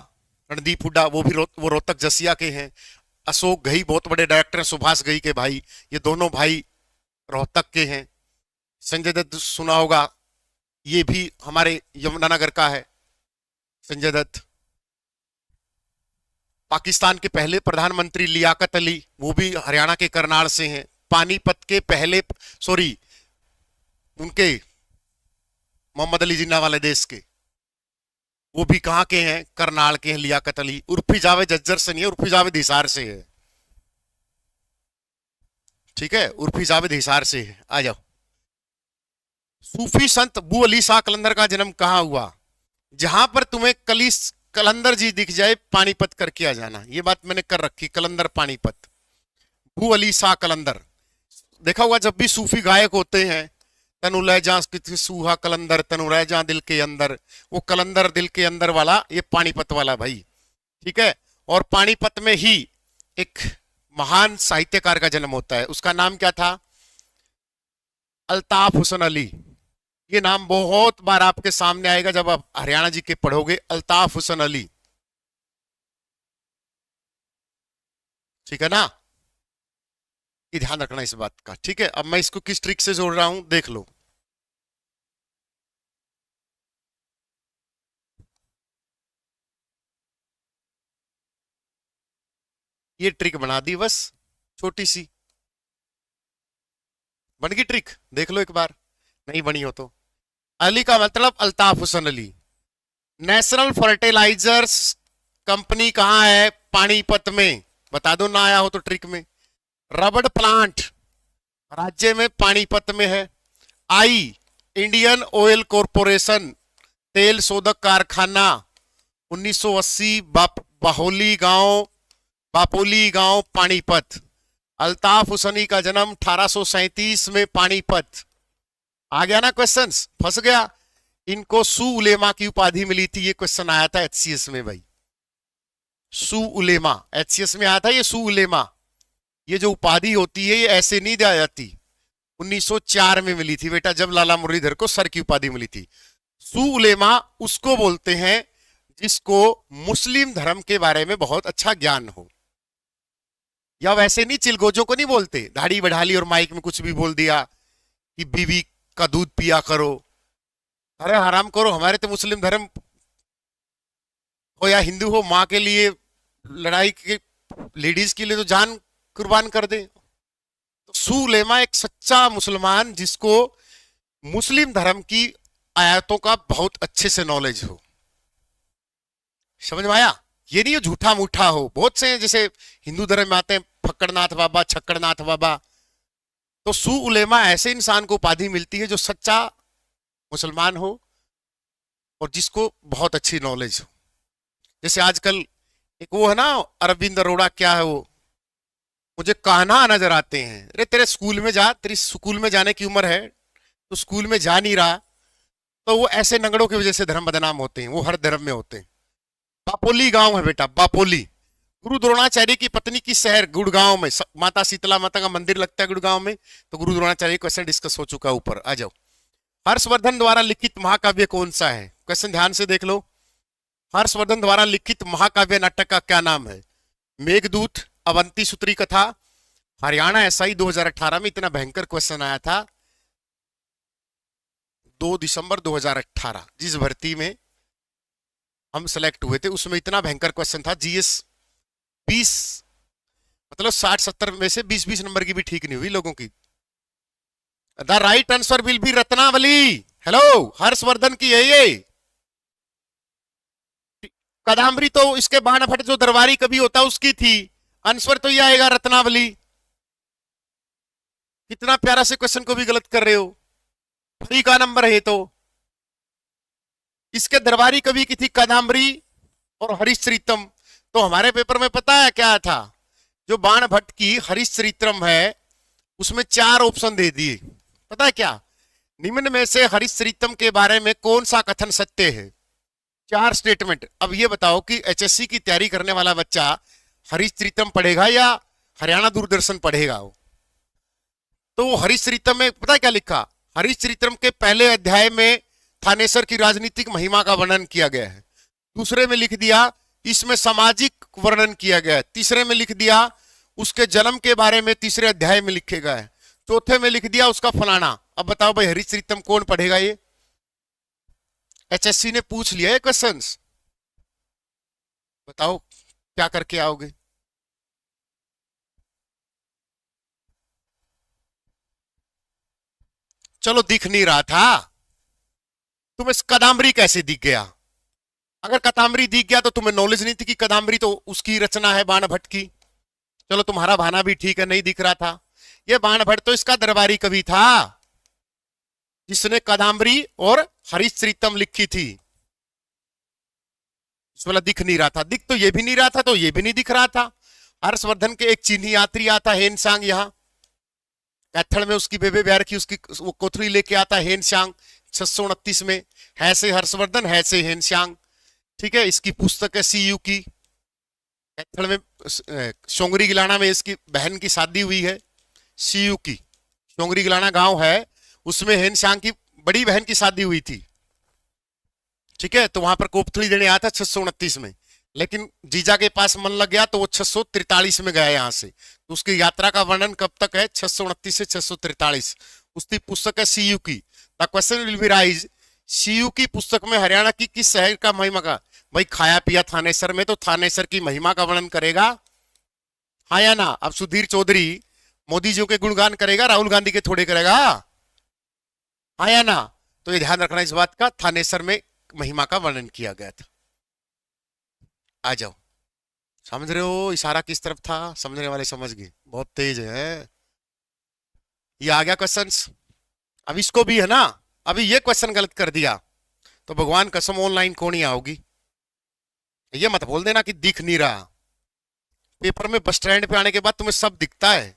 रणदीप हुड्डा, वो भी वो रोहतक जसिया के हैं। अशोक घई बहुत बड़े डायरेक्टर हैं, सुभाष घई के भाई, ये दोनों भाई रोहतक के हैं। संजय दत्त सुना होगा, ये भी हमारे यमुनानगर का है संजय दत्त। पाकिस्तान के पहले प्रधानमंत्री लियाकत अली, वो भी हरियाणा के करनाल से हैं। पानीपत के पहले, सॉरी, उनके मोहम्मद अली जिन्ना वाले देश के, वो भी कहां के हैं? करनाल के हैं, लियाकत अली। उर्फी जावेद झज्जर से नहीं है, उर्फी जावेद हिसार से है, ठीक है? उर्फी जावेद हिसार से है। आ जाओ। सूफी संत बू अली शाह कलंदर का जन्म कहां हुआ? जहां पर तुम्हें कलंदर जी दिख जाए, पानीपत करके आ जाना। ये बात मैंने कर रखी, कलंदर पानीपत। बू अली शाह कलंदर। देखा हुआ, जब भी सूफी गायक होते हैं, तनु लय जा सूहा कलंदर, तनु रह जा दिल के अंदर, वो कलंदर दिल के अंदर वाला, ये पानीपत वाला भाई, ठीक है? और पानीपत में ही एक महान साहित्यकार का जन्म होता है, उसका नाम क्या था? अल्ताफ हुसैन अली। ये नाम बहुत बार आपके सामने आएगा जब आप हरियाणा जी के पढ़ोगे, अल्ताफ हुसैन अली, ठीक है ना? ये ध्यान रखना इस बात का, ठीक है? अब मैं इसको किस ट्रिक से जोड़ रहा हूं, देख लो। ये ट्रिक बना दी बस, छोटी सी बन गई ट्रिक, देख लो एक बार, नहीं बनी हो तो। अली का मतलब Altaf Hussain Ali. National Fertilizers company कहां है? पानीपत में। बता दो ना आया हो तो ट्रिक में। रबड़ प्लांट राज्य में पानीपत में है। आई इंडियन ऑयल कॉरपोरेशन तेल शोधक कारखाना 1980 बाहोली गांव, बापोली गांव पानीपत। अल्ताफ हुसैनी का जन्म 1837 में पानीपत। आ गया ना क्वेश्चंस? फंस गया? इनको सू उलेमा की उपाधि मिली थी, ये क्वेश्चन आया था एचसीएस में भाई। सू उलेमा, एचसीएस में आया था ये सू उलेमा। ये जो उपाधि होती है ये ऐसे नहीं दी जाती। 1904 में मिली थी बेटा, जब लाला मुरलीधर को सर की उपाधि मिली थी। सू उलेमा उसको बोलते हैं जिसको मुस्लिम धर्म के बारे में बहुत अच्छा ज्ञान हो। या वैसे नहीं, चिलगोजों को नहीं बोलते, दाढ़ी बढ़ा ली और माइक में कुछ भी बोल दिया कि बीवी का दूध पिया करो। अरे हराम करो, हमारे तो मुस्लिम धर्म हो या हिंदू हो, माँ के लिए लड़ाई के, लेडीज के लिए तो जान कुर्बान कर दे। तो सुलेमा एक सच्चा मुसलमान जिसको मुस्लिम धर्म की आयतों का बहुत अच्छे से नॉलेज हो। समझ में आया? ये नहीं हो झूठा मूठा हो। बहुत से हैं जैसे हिंदू धर्म में आते हैं फक्कड़नाथ बाबा, छक्कड़नाथ बाबा। तो सू उलेमा ऐसे इंसान को उपाधि मिलती है जो सच्चा मुसलमान हो और जिसको बहुत अच्छी नॉलेज हो। जैसे आजकल एक वो है ना, अरविंद अरोड़ा, क्या है वो, मुझे कान्हा नजर आते हैं। अरे तेरे स्कूल में जा, तेरी स्कूल में जाने की उम्र है, तो स्कूल में जा नहीं रहा। तो वो ऐसे नंगड़ों की वजह से धर्म बदनाम होते हैं, वो हर धर्म में होते हैं। बापोली गांव है बेटा, बापोली। गुरु द्रोणाचार्य की पत्नी की शहर गुड़गांव में, माता शीतला माता का मंदिर लगता है गुड़गांव में। तो गुरु द्रोणाचार्य क्वेश्चन डिस्कस हो चुका है ऊपर, आ जाओ। हर्षवर्धन द्वारा लिखित महाकाव्य कौन सा है? क्वेश्चन ध्यान से देख लो। हर्षवर्धन द्वारा लिखित महाकाव्य नाटक का क्या नाम है? मेघदूत, अवंती सूत्री कथा, हरियाणा एसआई 2018 में इतना भयंकर क्वेश्चन आया था। 2 दिसंबर 2018 जिस भर्ती में हम सेलेक्ट हुए थे उसमें इतना भयंकर क्वेश्चन था। जीएस 20, मतलब 60-70 में से 20-20 नंबर की भी ठीक नहीं हुई लोगों की। The right answer will be Ratnavali. Hello, Harshvardhan की है ये। कदाम्बरी तो इसके बाणभट्ट जो दरबारी कवि होता है उसकी थी। आंसर तो ये आएगा रत्नावली। कितना प्यारा से क्वेश्चन को भी गलत कर रहे हो। फ्री का नंबर है तो। इसके दरबारी कवि की थी कदाम्बरी और हरिश्चरितम। तो हमारे पेपर में पता है क्या था? जो बाणभट्ट की हरिश्चरित्रम है उसमें 4 ऑप्शन दे दिए। पता है क्या? निम्न में से हरिश्चरितम के बारे में कौन सा कथन सत्य है? 4 स्टेटमेंट। अब ये बताओ कि एचएससी की तैयारी करने वाला बच्चा हरिश्चरितम पढ़ेगा या हरियाणा दूरदर्शन पढ़ेगा? तो वो हरिश्चरितम में पता है क्या लिखा? हरिश्चरितम के पहले अध्याय में थानेसर की राजनीतिक महिमा का वर्णन किया गया है। दूसरे में लिख दिया इसमें सामाजिक वर्णन किया गया है। तीसरे में लिख दिया उसके जन्म के बारे में तीसरे अध्याय में लिखे गया है। चौथे में लिख दिया उसका फलाना। अब बताओ भाई हरिश्चरितम कौन पढ़ेगा? ये एचएससी ने पूछ लिया है क्वेश्चंस। बताओ क्या करके आओगे? चलो दिख नहीं रहा था, तुम्हें कदाम्बरी कैसे दिख गया? अगर कदाम्बरी दिख गया तो तुम्हें नॉलेज नहीं थी कि कदाम्बरी तो उसकी रचना है बाणभट्ट की। चलो तुम्हारा भाना भी ठीक है, नहीं दिख रहा था। ये बाणभट्ट तो इसका दरबारी कवि था जिसने कदाम्बरी और हरिश्चरितम लिखी थी। इस वाला दिख नहीं रहा था, दिख तो ये भी नहीं रहा था तो ये भी नहीं दिख रहा था। हर्षवर्धन के एक चीनी यात्री आता हेनसांग, यहाँ कैथल में उसकी बेबे ब्यार की उसकी वो कोथरी लेके आता हेनसांग 629 में। है से हर्षवर्धन, है से हेनसांग। ठीक है, इसकी पुस्तक है सीयू की। कैथल में शोंगरी गिलाना में इसकी बहन की शादी हुई है। सीयू की शोंगरी गिलाना गांव है, उसमें हेनसांग की बड़ी बहन की शादी हुई थी। ठीक है, तो वहां पर कोपथली देने आया था 629 में। लेकिन जीजा के पास मन लग गया तो वो 643 में गया यहाँ से। तो उसकी यात्रा का वर्णन कब तक है? 629 से 643। उसकी पुस्तक है सीयू की। The question will be rise, CU की पुस्तक में हरियाणा की किस शहर का महिमा का? भाई खाया पिया थानेसर में, तो थानेसर की महिमा का वर्णन करेगा। हाँ या ना? अब सुधीर चौधरी मोदी जी के गुणगान करेगा, राहुल गांधी के थोड़े करेगा। हाँ या ना? तो ये ध्यान रखना इस बात का, थानेसर में महिमा का वर्णन किया गया था। आ जाओ। समझ रहे हो इशारा किस तरफ था? समझने वाले समझ गए, बहुत तेज है। ये आ गया क्वेश्चंस। अब इसको भी है ना, अभी ये क्वेश्चन गलत कर दिया तो भगवान कसम ऑनलाइन कौन ही आओगी। ये मत बोल देना कि दिख नहीं रहा। पेपर में बस स्टैंड पे आने के बाद तुम्हें सब दिखता है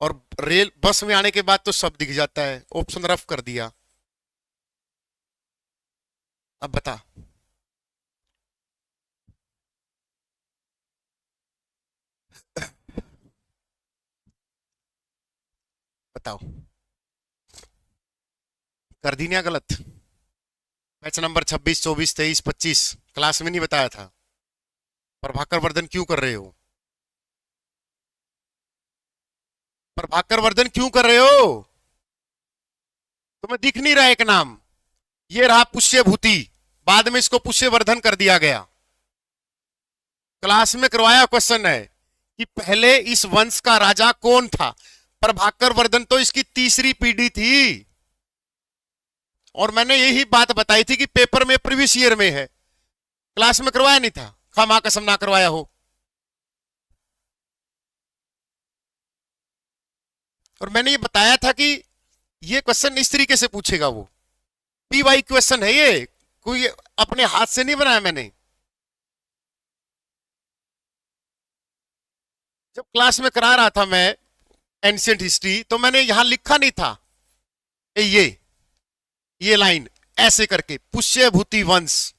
और रेल बस में आने के बाद तो सब दिख जाता है। ऑप्शन रफ कर दिया। अब बता। बताओ, कर दी ना गलत? बैच नंबर 26, 24, 23, 25 क्लास में नहीं बताया था? प्रभाकर वर्धन क्यों कर रहे हो? प्रभाकर वर्धन क्यों कर रहे हो? तुम्हें दिख नहीं रहा एक नाम? ये रहा पुष्यभूति, बाद में इसको पुष्यवर्धन कर दिया गया। क्लास में करवाया क्वेश्चन है कि पहले इस वंश का राजा कौन था? प्रभाकर वर्धन तो इसकी तीसरी पीढ़ी थी। और मैंने यही बात बताई थी कि पेपर में प्रीवियस ईयर में है, क्लास में करवाया नहीं था। खामा कसम ना करवाया हो। और मैंने ये बताया था कि ये क्वेश्चन इस तरीके से पूछेगा वो, पी वाई क्वेश्चन है ये, कोई अपने हाथ से नहीं बनाया मैंने। जब क्लास में करा रहा था मैं एंशियंट हिस्ट्री, तो मैंने यहां लिखा नहीं था ये लाइन ऐसे करके पुष्यभूति वंश।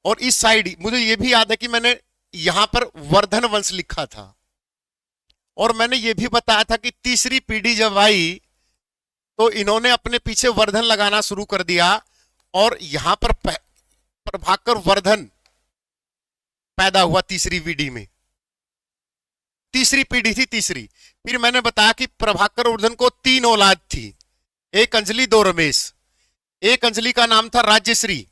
और इस साइड मुझे ये भी याद है कि मैंने यहां पर वर्धन वंश लिखा था। और मैंने ये भी बताया था कि तीसरी पीढ़ी जब आई तो इन्होंने अपने पीछे वर्धन लगाना शुरू कर दिया, और यहां पर प्रभाकर वर्धन पैदा हुआ तीसरी पीढ़ी में। तीसरी पीढ़ी थी तीसरी। फिर मैंने बताया कि प्रभाकर वर्धन को 3 औलाद थी, एक अंजलि, 2 रमेश। एक अंजलि का नाम था राज्यश्री,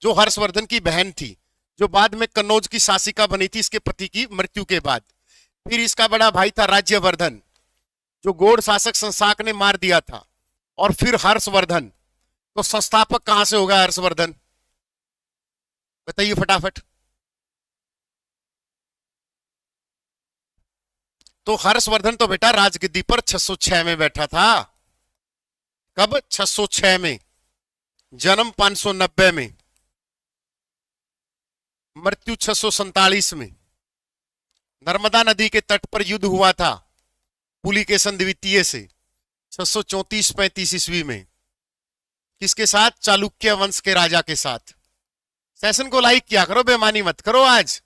जो हर्षवर्धन की बहन थी, जो बाद में कन्नौज की शासिका बनी थी इसके पति की मृत्यु के बाद। फिर इसका बड़ा भाई था राज्यवर्धन, जो गौड़ शासक संसाक ने मार दिया था। और फिर हर्षवर्धन। तो संस्थापक कहां से होगा हर्षवर्धन? बताइए फटाफट। तो हर्षवर्धन तो बेटा राजगद्दी पर 606 में बैठा था। कब? 606 में। जन्म 590 में, मृत्यु 647 में। नर्मदा नदी के तट पर युद्ध हुआ था पुलिकेशन द्वितीय से 634-35 ईस्वी में। किसके साथ? चालुक्य वंश के राजा के साथ। सेशन को लाइक किया करो, बेमानी मत करो। आज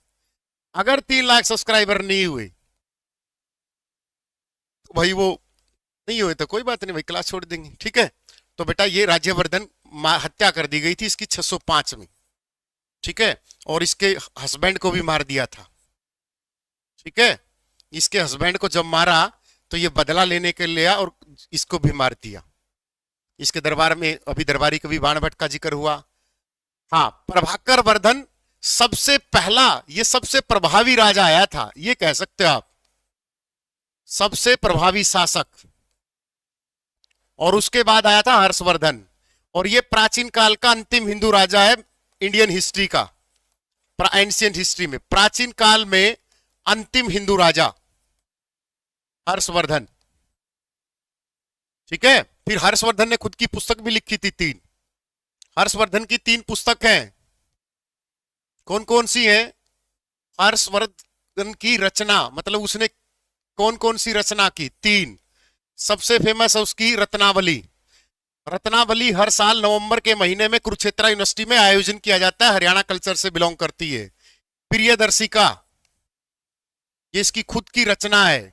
अगर 3 लाख सब्सक्राइबर नहीं हुए तो भाई वो नहीं हुए तो कोई बात नहीं भाई, क्लास छोड़ देंगे, ठीक है? तो बेटा ये राज्यवर्धन हत्या कर दी गई थी इसकी 605 में, ठीक है? और इसके हस्बैंड को भी मार दिया था, ठीक है? इसके हस्बैंड को जब मारा तो ये बदला लेने के लिए लिया और इसको भी मार दिया। इसके दरबार में अभी दरबारी कवि बाण भट्ट का जिक्र हुआ। हाँ, प्रभाकर वर्धन सबसे पहला, ये सबसे प्रभावी राजा आया था, ये कह सकते हो आप, सबसे प्रभावी शासक। और उसके बाद आया था हर्षवर्धन। और ये प्राचीन काल का अंतिम हिंदू राजा है इंडियन हिस्ट्री का, एंशिएंट हिस्ट्री में प्राचीन काल में अंतिम हिंदू राजा हर्षवर्धन, ठीक है? फिर हर्षवर्धन ने खुद की पुस्तक भी लिखी थी 3। हर्षवर्धन की 3 पुस्तक हैं। कौन कौन सी हैं? हर्षवर्धन की रचना, मतलब उसने कौन कौन सी रचना की? 3। सबसे फेमस है उसकी रत्नावली। रत्नावली हर साल नवंबर के महीने में कुरुक्षेत्र यूनिवर्सिटी में आयोजन किया जाता है, हरियाणा कल्चर से बिलोंग करती है। प्रियदर्शिका, ये इसकी खुद की रचना है।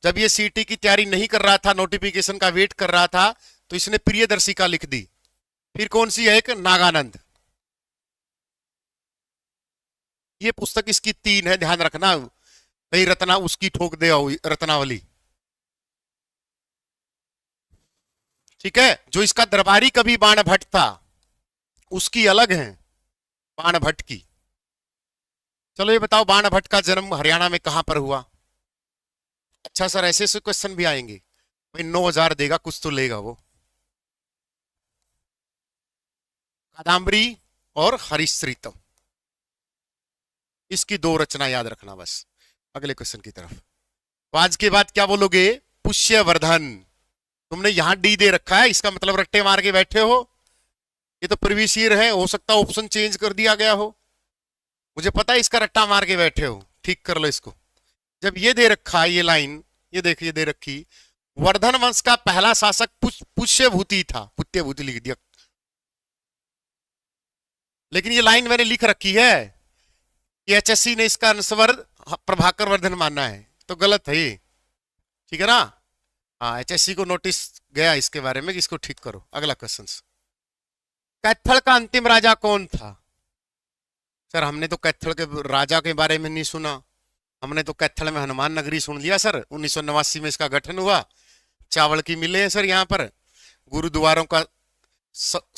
जब ये सीटी की तैयारी नहीं कर रहा था, नोटिफिकेशन का वेट कर रहा था, तो इसने प्रियदर्शिका लिख दी। फिर कौन सी है? एक नागानंद। ये पुस्तक इसकी 3 है, ध्यान रखना नहीं रत्ना उसकी ठोक दे रत्नावली, ठीक है? जो इसका दरबारी कवि बाण भट्ट था उसकी अलग है, बाण भट्ट की। चलो ये बताओ, बाण भट्ट का जन्म हरियाणा में कहां पर हुआ? अच्छा सर, ऐसे ऐसे क्वेश्चन भी आएंगे भाई। 9,000 देगा, कुछ तो लेगा वो। कादम्बरी और हरिश्चरितम, इसकी 2 रचना याद रखना बस। अगले क्वेश्चन की तरफ। तो आज के बाद क्या बोलोगे? पुष्यवर्धन। तुमने यहां डी दे रखा है, इसका मतलब रट्टे मार के बैठे हो। ये तो प्रीवियस ईयर है, हो सकता है ऑप्शन चेंज कर दिया गया हो, मुझे पता है इसका रट्टा मार के बैठे हो। ठीक कर लो इसको। जब ये दे रखा, ये लाइन ये देखिए दे रखी, वर्धन वंश का पहला शासक पुष्यभूति था, पुत्यभूति लिख दिया। लेकिन ये लाइन मैंने लिख रखी है कि एचएससी ने इसका अनुस्वर प्रभाकर वर्धन मानना है, तो गलत है ये, ठीक है ना? हाँ, एचएससी को नोटिस गया इसके बारे में कि इसको ठीक करो। अगला क्वेश्चन, कैथल का अंतिम राजा कौन था? सर हमने तो कैथल के राजा के बारे में नहीं सुना, हमने तो कैथल में हनुमान नगरी सुन लिया सर। 1989 में इसका गठन हुआ, चावल की मिलें हैं सर यहाँ पर, गुरुद्वारों का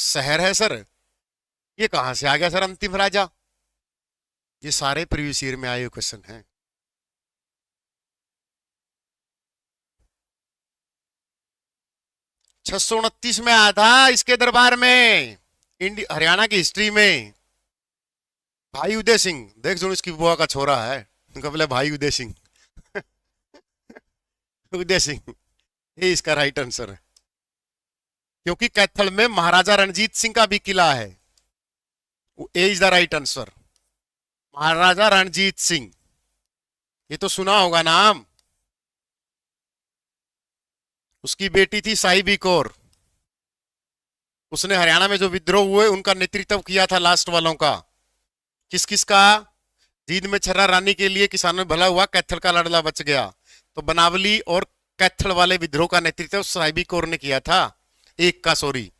शहर है सर। ये कहां से आ गया सर अंतिम राजा? ये सारे प्रीवियस ईयर में आए हुए क्वेश्चन हैं। 629 में आया था इसके दरबार में, हरियाणा की हिस्ट्री में। भाई उदय सिंह, देख सुन इसकी बुआ का छोरा है, उनका बोले भाई उदय सिंह। उदय सिंह, ये इसका राइट आंसर है, क्योंकि कैथल में महाराजा रणजीत सिंह का भी किला है। ए इज द राइट आंसर, महाराजा रणजीत सिंह। ये तो सुना होगा नाम। उसकी बेटी थी साहिबी कौर, उसने हरियाणा में जो विद्रोह हुए उनका नेतृत्व किया था, लास्ट वालों का। किस किस का? जींद में छर्रा रानी के लिए किसानों में भला हुआ, कैथल का लाडला बच गया। तो बनावली और कैथल वाले विद्रोह का नेतृत्व साहिबी कौर ने किया था, एक का, सॉरी,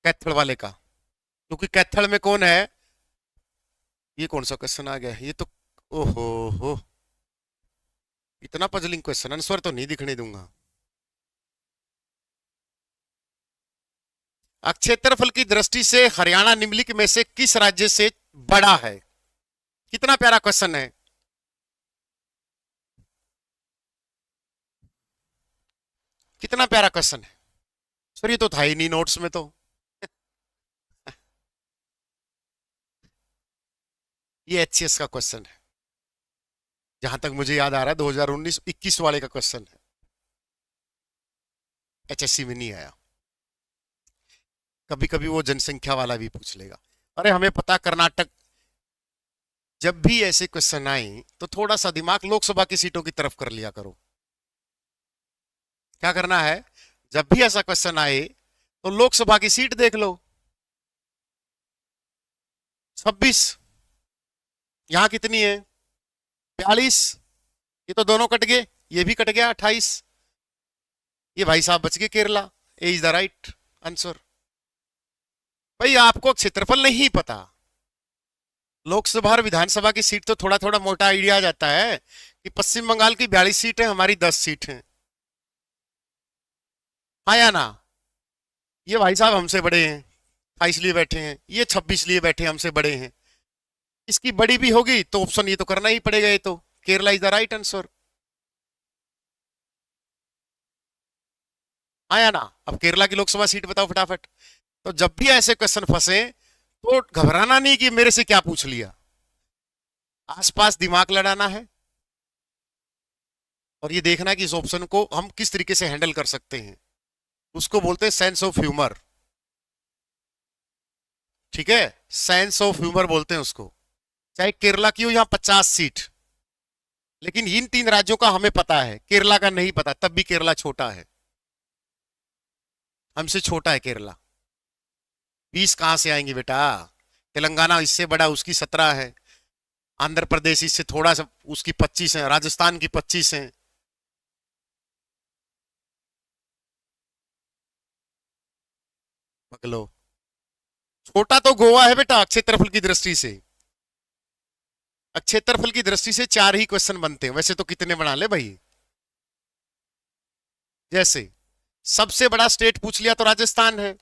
कैथल वाले का। क्योंकि कैथल में कौन है? ये कौन सा क्वेश्चन आ गया ये तो, ओहो हो, इतना पजलिंग क्वेश्चन, आंसर तो नहीं दिखने दूंगा। क्षेत्रफल की दृष्टि से हरियाणा निम्नलिखित में से किस राज्य से बड़ा है? कितना प्यारा क्वेश्चन है। कितना प्यारा क्वेश्चन है सर, ये तो था ही नहीं नोट्स में तो। ये एचसीएस का क्वेश्चन है, जहां तक मुझे याद आ रहा है 2019-21 वाले का क्वेश्चन है, एचएससी में नहीं आया। कभी कभी वो जनसंख्या वाला भी पूछ लेगा। अरे हमें पता, कर्नाटक, जब भी ऐसे क्वेश्चन आए तो थोड़ा सा दिमाग लोकसभा की सीटों की तरफ कर लिया करो। क्या करना है, जब भी ऐसा क्वेश्चन आए तो लोकसभा की सीट देख लो। 26, यहां कितनी है? 42, ये तो दोनों कट गए, ये भी कट गया 28। ये भाई साहब बच गए केरला। ए इज द राइट आंसर। भाई आपको क्षेत्रफल नहीं पता, लोकसभा और विधानसभा की सीट तो थोड़ा थोड़ा मोटा आइडिया आ जाता है कि पश्चिम बंगाल की 42 सीट है, हमारी 10 सीट है। हाँ या ना? ये भाई साहब हमसे बड़े हैं, 28 लिए बैठे हैं, ये 26 लिए बैठे हमसे बड़े हैं। इसकी बड़ी भी होगी तो ऑप्शन ये तो करना ही पड़ेगा, ये तो Kerala is the right answer. हाँ या ना? अब केरला की लोकसभा सीट बताओ फटाफट। तो जब भी ऐसे क्वेश्चन फंसे तो घबराना नहीं कि मेरे से क्या पूछ लिया, आसपास दिमाग लड़ाना है और ये देखना कि इस ऑप्शन को हम किस तरीके से हैंडल कर सकते हैं। उसको बोलते हैं सेंस ऑफ ह्यूमर। ठीक है, सेंस ऑफ ह्यूमर बोलते हैं उसको। चाहे केरला की हो यहाँ 50 सीट, लेकिन इन 3 राज्यों का हमें पता है, केरला का नहीं पता, तब भी केरला छोटा है, हमसे छोटा है केरला। 20 कहां से आएंगे बेटा? तेलंगाना इससे बड़ा, उसकी 17 है। आंध्र प्रदेश इससे थोड़ा सा, उसकी 25 है। राजस्थान की 25 है। पकलो, छोटा तो गोवा है बेटा क्षेत्रफल की दृष्टि से। क्षेत्रफल की दृष्टि से 4 ही क्वेश्चन बनते हैं, वैसे तो कितने बना ले भाई। जैसे सबसे बड़ा स्टेट पूछ लिया तो राजस्थान है।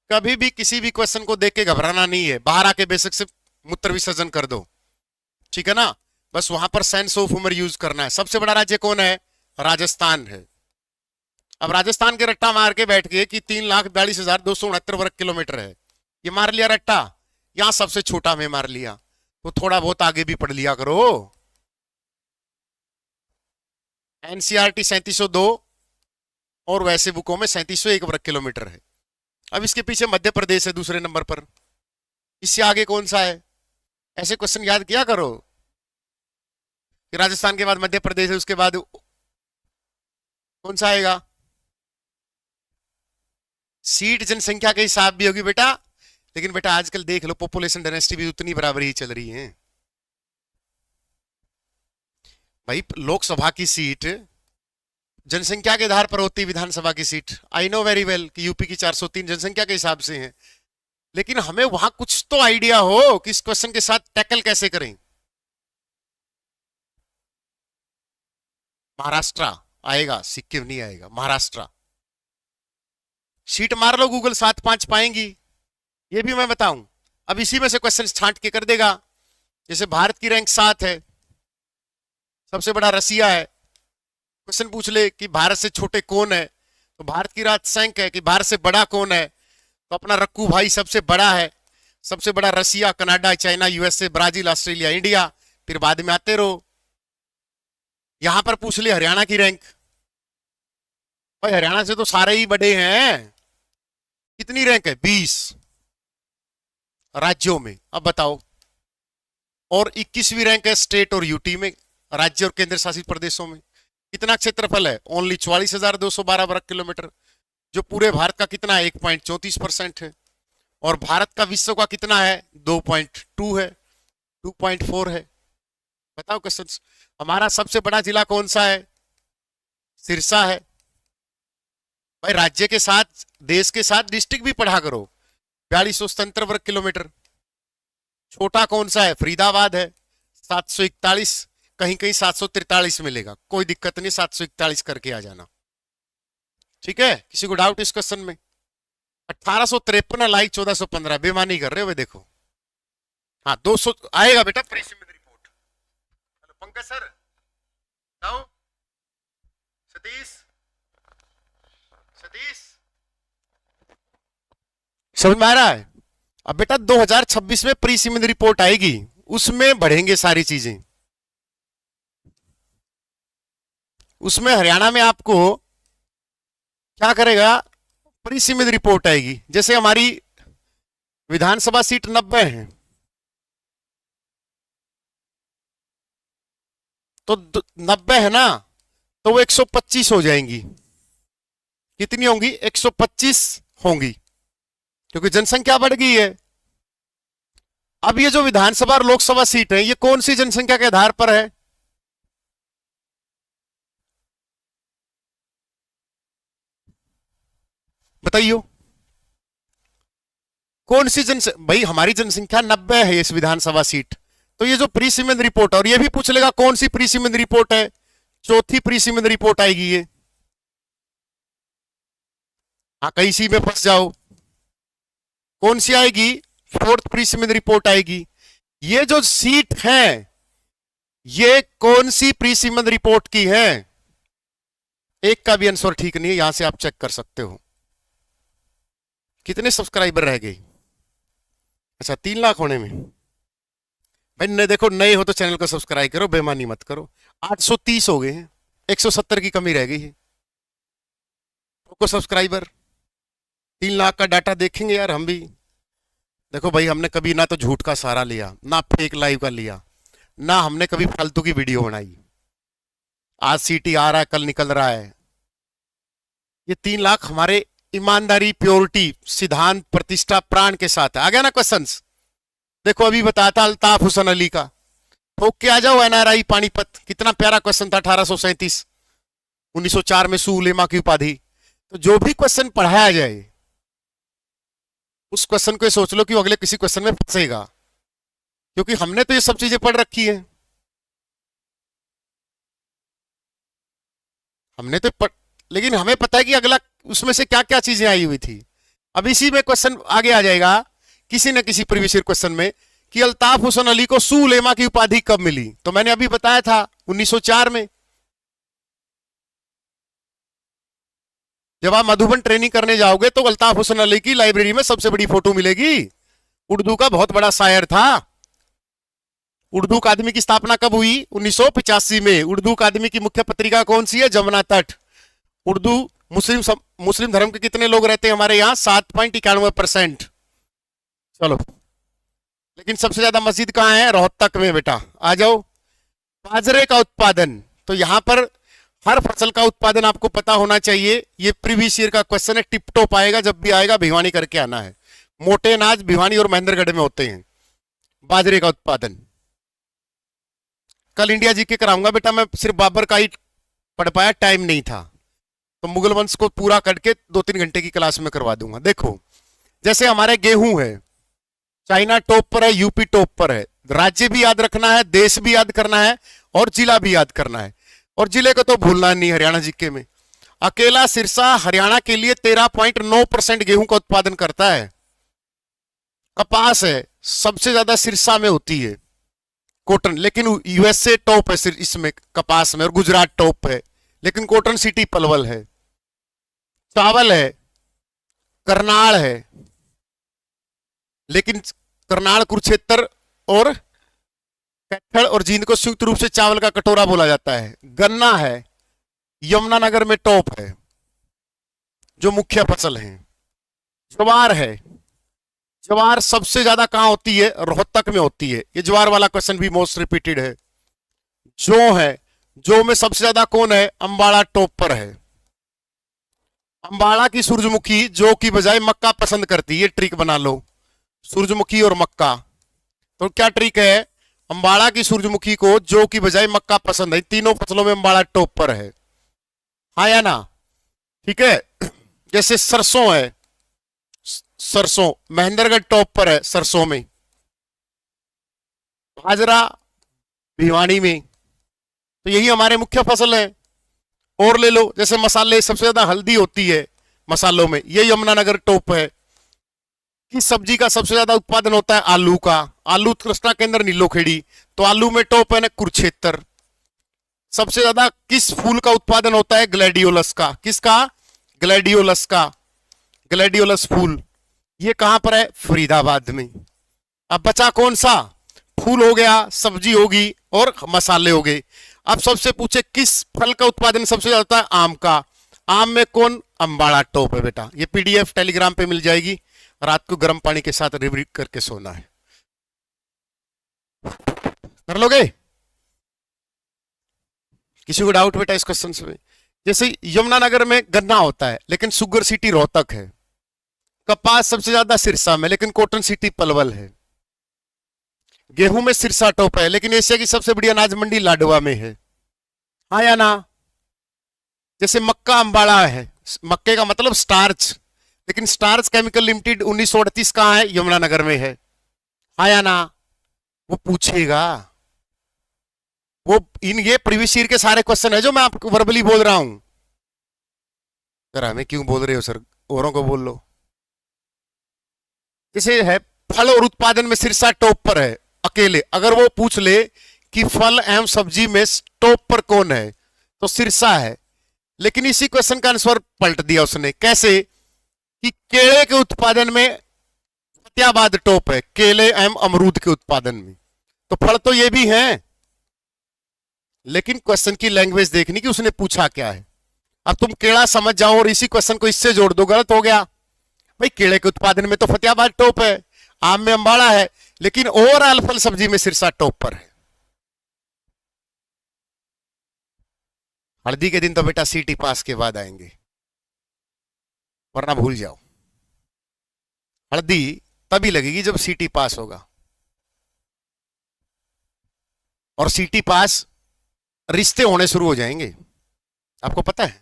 कभी भी किसी भी क्वेश्चन को देख के घबराना नहीं है, बाहर आके बेसिक से मूत्र विसर्जन कर दो, ठीक है ना? बस वहां पर सेंस ऑफ ह्यूमर यूज करना है। सबसे बड़ा राज्य कौन है? राजस्थान है। अब राजस्थान के रट्टा मार के बैठ गए कि 3,42,269 वर्ग किलोमीटर है, ये मार लिया रट्टा, यहां सबसे छोटा में मार लिया, तो थोड़ा बहुत आगे भी पढ़ लिया करो। एनसीईआरटी 3702 और वैसे बुकों में 3701 वर्ग किलोमीटर है। अब इसके पीछे मध्य प्रदेश है दूसरे नंबर पर, इससे आगे कौन सा है? ऐसे क्वेश्चन याद किया करो कि राजस्थान के बाद मध्य प्रदेश है, उसके बाद कौन सा आएगा? सीट जनसंख्या के हिसाब भी होगी बेटा, लेकिन बेटा आजकल देख लो पॉपुलेशन डेंसिटी भी उतनी बराबर ही चल रही है भाई। लोकसभा की सीट जनसंख्या के आधार पर होती है विधानसभा की seat. I know very well कि यूपी की 403 जनसंख्या के हिसाब से है, लेकिन हमें वहां कुछ तो आइडिया हो कि इस क्वेश्चन के साथ टैकल कैसे करें। महाराष्ट्र आएगा, सिक्किम नहीं आएगा, महाराष्ट्र। शीट मार लो गूगल, 7-5 पाएंगी, ये भी मैं बताऊं। अब इसी में से क्वेश्चन छांट के कर देगा। जैसे भारत की रैंक 7 है, सबसे बड़ा रसिया है, क्वेश्चन पूछ ले कि भारत से छोटे कौन है, तो भारत की रैंक है कि भारत से बड़ा कौन है, तो अपना रक्कू भाई सबसे बड़ा है। सबसे बड़ा Russia, Canada, China, USA, Brazil, Australia, India, फिर बाद में आते रहो। यहां पर पूछ ले हरियाणा की रैंक, भाई हरियाणा से तो सारे ही बड़े हैं। कितनी रैंक है? 20 राज्यों में। अब बताओ। और 21वीं रैंक है स्टेट और यूटी में, राज्य और केंद्र शासित प्रदेशों में। कितना क्षेत्रफल है? ओनली 44,212 वर्ग किलोमीटर, जो पूरे भारत का कितना है? 1.34% है। और भारत का विश्व का कितना है? 2.2 है, 2.4 है। बताओ क्वेश्चन। हमारा सबसे बड़ा जिला कौन सा है? सिरसा है। भाई राज्य के साथ, देश के साथ डिस्ट्रिक्ट भी पढ़ा करो। 4277 वर्ग किलोमीटर। छोटा कौन सा है? फरीदाबाद है, 741, कहीं कहीं 743 मिलेगा, कोई दिक्कत नहीं, 741 करके आ जाना। ठीक है, किसी को डाउट इस क्वेश्चन में? 1853 लाइक 1415, बेमानी कर रहे हो देखो। हाँ 200 आएगा बेटा प्रीसिमित रिपोर्ट। हेलो पंकज सर, जाओ। सतीश, सतीश समझ में आ रहा है? अब बेटा 2026 में प्रीसिमित रिपोर्ट आएगी, उसमें बढ़ेंगे सारी चीजें। उसमें हरियाणा में आपको क्या करेगा? प्रीसिमित रिपोर्ट आएगी। जैसे हमारी विधानसभा सीट 90 है, तो 90 है ना, तो वो 125 हो जाएंगी। कितनी होंगी? 125 होंगी, क्योंकि जनसंख्या बढ़ गई है। अब ये जो विधानसभा और लोकसभा सीट है, ये कौन सी जनसंख्या के आधार पर है? बताइए कौन सी जनसंख्या? भाई हमारी जनसंख्या 90 है इस विधानसभा सीट, तो ये जो प्रीसिमित रिपोर्ट, और ये भी पूछ लेगा कौन सी प्रीसिमित रिपोर्ट है? चौथी प्रीसिमित रिपोर्ट आएगी ये। हाँ कहीं सी में फंस जाओ। कौन सी आएगी? फोर्थ प्रीसिमित रिपोर्ट आएगी। ये जो सीट है, ये कौन सी प्रीसिमित रिपोर्ट की है? एक का भी आंसर ठीक नहीं है, यहां से आप चेक कर सकते हो। कितने सब्सक्राइबर रह गए? अच्छा 3 लाख होने में। भाई न देखो, नए हो तो चैनल को सब्सक्राइब करो, बेमानी मत करो। 830 हो गए हैं, 170 की कमी रह गई है। को सब्सक्राइबर 3 लाख का डाटा देखेंगे यार हम भी। देखो भाई, हमने कभी ना तो झूठ का सहारा लिया, ना फेक लाइव का लिया, ना हमने कभी फालतू की वीडियो बनाई। आज सीटी आ रहा है, कल निकल रहा है। ये 3 लाख हमारे ईमानदारी, प्योरिटी, सिद्धांत, प्रतिष्ठा, प्राण के साथ है। आ गया ना क्वेश्चंस? देखो अभी बताया था अल्ताफ हुसैन अली का, ठोक के आ जाओ। एनआरआई पानीपत, कितना प्यारा क्वेश्चन था। 1837, 1904 में सुलेमा की उपाधि। तो जो भी क्वेश्चन पढ़ाया जाए, उस क्वेश्चन को सोच लो कि अगले किसी क्वेश्चन में फंसेगा, क्योंकि हमने तो ये सब चीजें पढ़ रखी है। हमने तो लेकिन हमें पता है कि अगला उसमें से क्या क्या चीजें आई हुई थी। अब इसी में क्वेश्चन आगे आ जाएगा किसी न किसी प्रीवियस ईयर क्वेश्चन में कि अल्ताफ हुसैन अली को सुलेमा की उपाधि कब मिली? तो मैंने अभी बताया था 1904 में। जब आप मधुबन ट्रेनिंग करने जाओगे तो अल्ताफ हुसैन अली की लाइब्रेरी में सबसे बड़ी फोटो मिलेगी। उर्दू का बहुत बड़ा शायर था। उर्दू अकादमी की स्थापना कब हुई? 1985 में। उर्दू अकादमी की मुख्य पत्रिका कौन सी है? जमुना तट। उर्दू मुस्लिम धर्म के कितने लोग रहते हैं हमारे यहाँ? 7.91%। चलो, लेकिन सबसे ज्यादा मस्जिद कहाँ है? रोहतक में बेटा, आ जाओ। बाजरे का उत्पादन, तो यहां पर हर फसल का उत्पादन आपको पता होना चाहिए। ये प्रीवियस ईयर का क्वेश्चन है, टिप टॉप आएगा, जब भी आएगा भिवानी करके आना है। मोटे अनाज भिवानी और महेंद्रगढ़ में होते हैं। बाजरे का उत्पादन कल इंडिया जीके कराऊंगा बेटा, मैं सिर्फ बाबर का ही पढ़ पाया, टाइम नहीं था। तो मुगल वंश को पूरा करके 2-3 घंटे की क्लास में करवा दूंगा। देखो, जैसे हमारे गेहूं है, चाइना टॉप पर है, यूपी टॉप पर है। राज्य भी याद रखना है, देश भी याद करना है, और जिला भी याद करना है। और जिले को तो भूलना नहीं, हरियाणा जीके में अकेला सिरसा हरियाणा के लिए 13.9% गेहूं का उत्पादन करता है। कपास है, सबसे ज्यादा सिरसा में होती है। कॉटन, लेकिन यूएसए टॉप है इसमें कपास में, और गुजरात टॉप है, लेकिन कॉटन सिटी पलवल है। चावल है, करनाल है, लेकिन करनाल, कुरुक्षेत्र और कैथल और जींद को संयुक्त रूप से चावल का कटोरा बोला जाता है। गन्ना है, यमुनानगर में टॉप है, जो मुख्य फसल है। ज्वार है, ज्वार सबसे ज्यादा कहां होती है? रोहतक में होती है। ये ज्वार वाला क्वेश्चन भी मोस्ट रिपीटेड है। जौ है, जौ में सबसे ज्यादा कौन है? अंबाला टॉप पर है। अंबाला की सूरजमुखी जौ की बजाय मक्का पसंद करती है, ये ट्रिक बना लो। सूरजमुखी और मक्का, तो क्या ट्रिक है? अंबाला की सूरजमुखी को जौ की बजाय मक्का पसंद है। तीनों फसलों में अंबाला टॉप पर है, हाँ या ना? ठीक है। जैसे सरसों है, सरसों महेंद्रगढ़ टॉप पर है सरसों में। बाजरा भिवानी में। तो यही हमारे मुख्य फसल है। और ले लो, जैसे मसाले, सबसे ज्यादा हल्दी होती है मसालों में, ये यमुनानगर टॉप है। किस सब्जी का सबसे ज्यादा उत्पादन होता है? आलू का। आलू कृष्णा केंद्र नीलोखेड़ी, तो आलू में टॉप है ना कुरुक्षेत्र। सबसे ज्यादा किस फूल का उत्पादन होता है? ग्लैडियोलस का। किसका? ग्लैडियोलस का। ग्लैडियोलस फूल, ये कहां पर है? फरीदाबाद में। अब बचा कौन सा? फूल हो गया, सब्जी होगी, और मसाले हो गए। अब सबसे पूछे किस फल का उत्पादन सबसे ज्यादा होता है? आम का। आम में कौन? अंबाला टॉप है बेटा। ये पीडीएफ टेलीग्राम पे मिल जाएगी, रात को गर्म पानी के साथ रिवीट करके सोना है। कर लोगे? किसी को डाउट बेटा इस क्वेश्चन में? जैसे यमुनानगर में गन्ना होता है, लेकिन सुगर सिटी रोहतक है। कपास सबसे ज्यादा सिरसा में, लेकिन कॉटन सिटी पलवल है। गेहूं में सिरसा टॉप है, लेकिन एशिया की सबसे बड़ी अनाज मंडी लाडवा में है, हाँ या ना? जैसे मक्का अंबाला है, मक्के का मतलब स्टार्च, लेकिन स्टार्च केमिकल लिमिटेड 1938 कहां है? यमुनानगर में है, हाँ या ना? वो पूछेगा। वो ये प्रीवियस ईयर के सारे क्वेश्चन है जो मैं आपको वर्बली बोल रहा हूं। सर हमें क्यों बोल रहे हो सर? औरों को बोल लो। जैसे है फल और उत्पादन में सिरसा टॉप पर है अकेले। अगर वो पूछ ले कि फल एवं सब्जी में टॉप पर कौन है, तो सिरसा है। लेकिन इसी क्वेश्चन का आंसर पलट दिया उसने। कैसे? कि केले के उत्पादन में फतेहाबाद टॉप है, केले एवं अमरूद के उत्पादन में। तो फल तो ये भी हैं, लेकिन क्वेश्चन की लैंग्वेज देखनी कि उसने पूछा क्या है। अब तुम केला समझ जाओ और इसी क्वेश्चन को इससे जोड़ दो, गलत हो गया भाई। केले के उत्पादन में तो फतेहाबाद टॉप है, आम में अंबाला है, लेकिन ओवरऑल फल सब्जी में सिरसा टॉप पर है। हल्दी के दिन तो बेटा सीटी पास के बाद आएंगे, वरना भूल जाओ। हल्दी तभी लगेगी जब सीटी पास होगा, और सीटी पास रिश्ते होने शुरू हो जाएंगे, आपको पता है।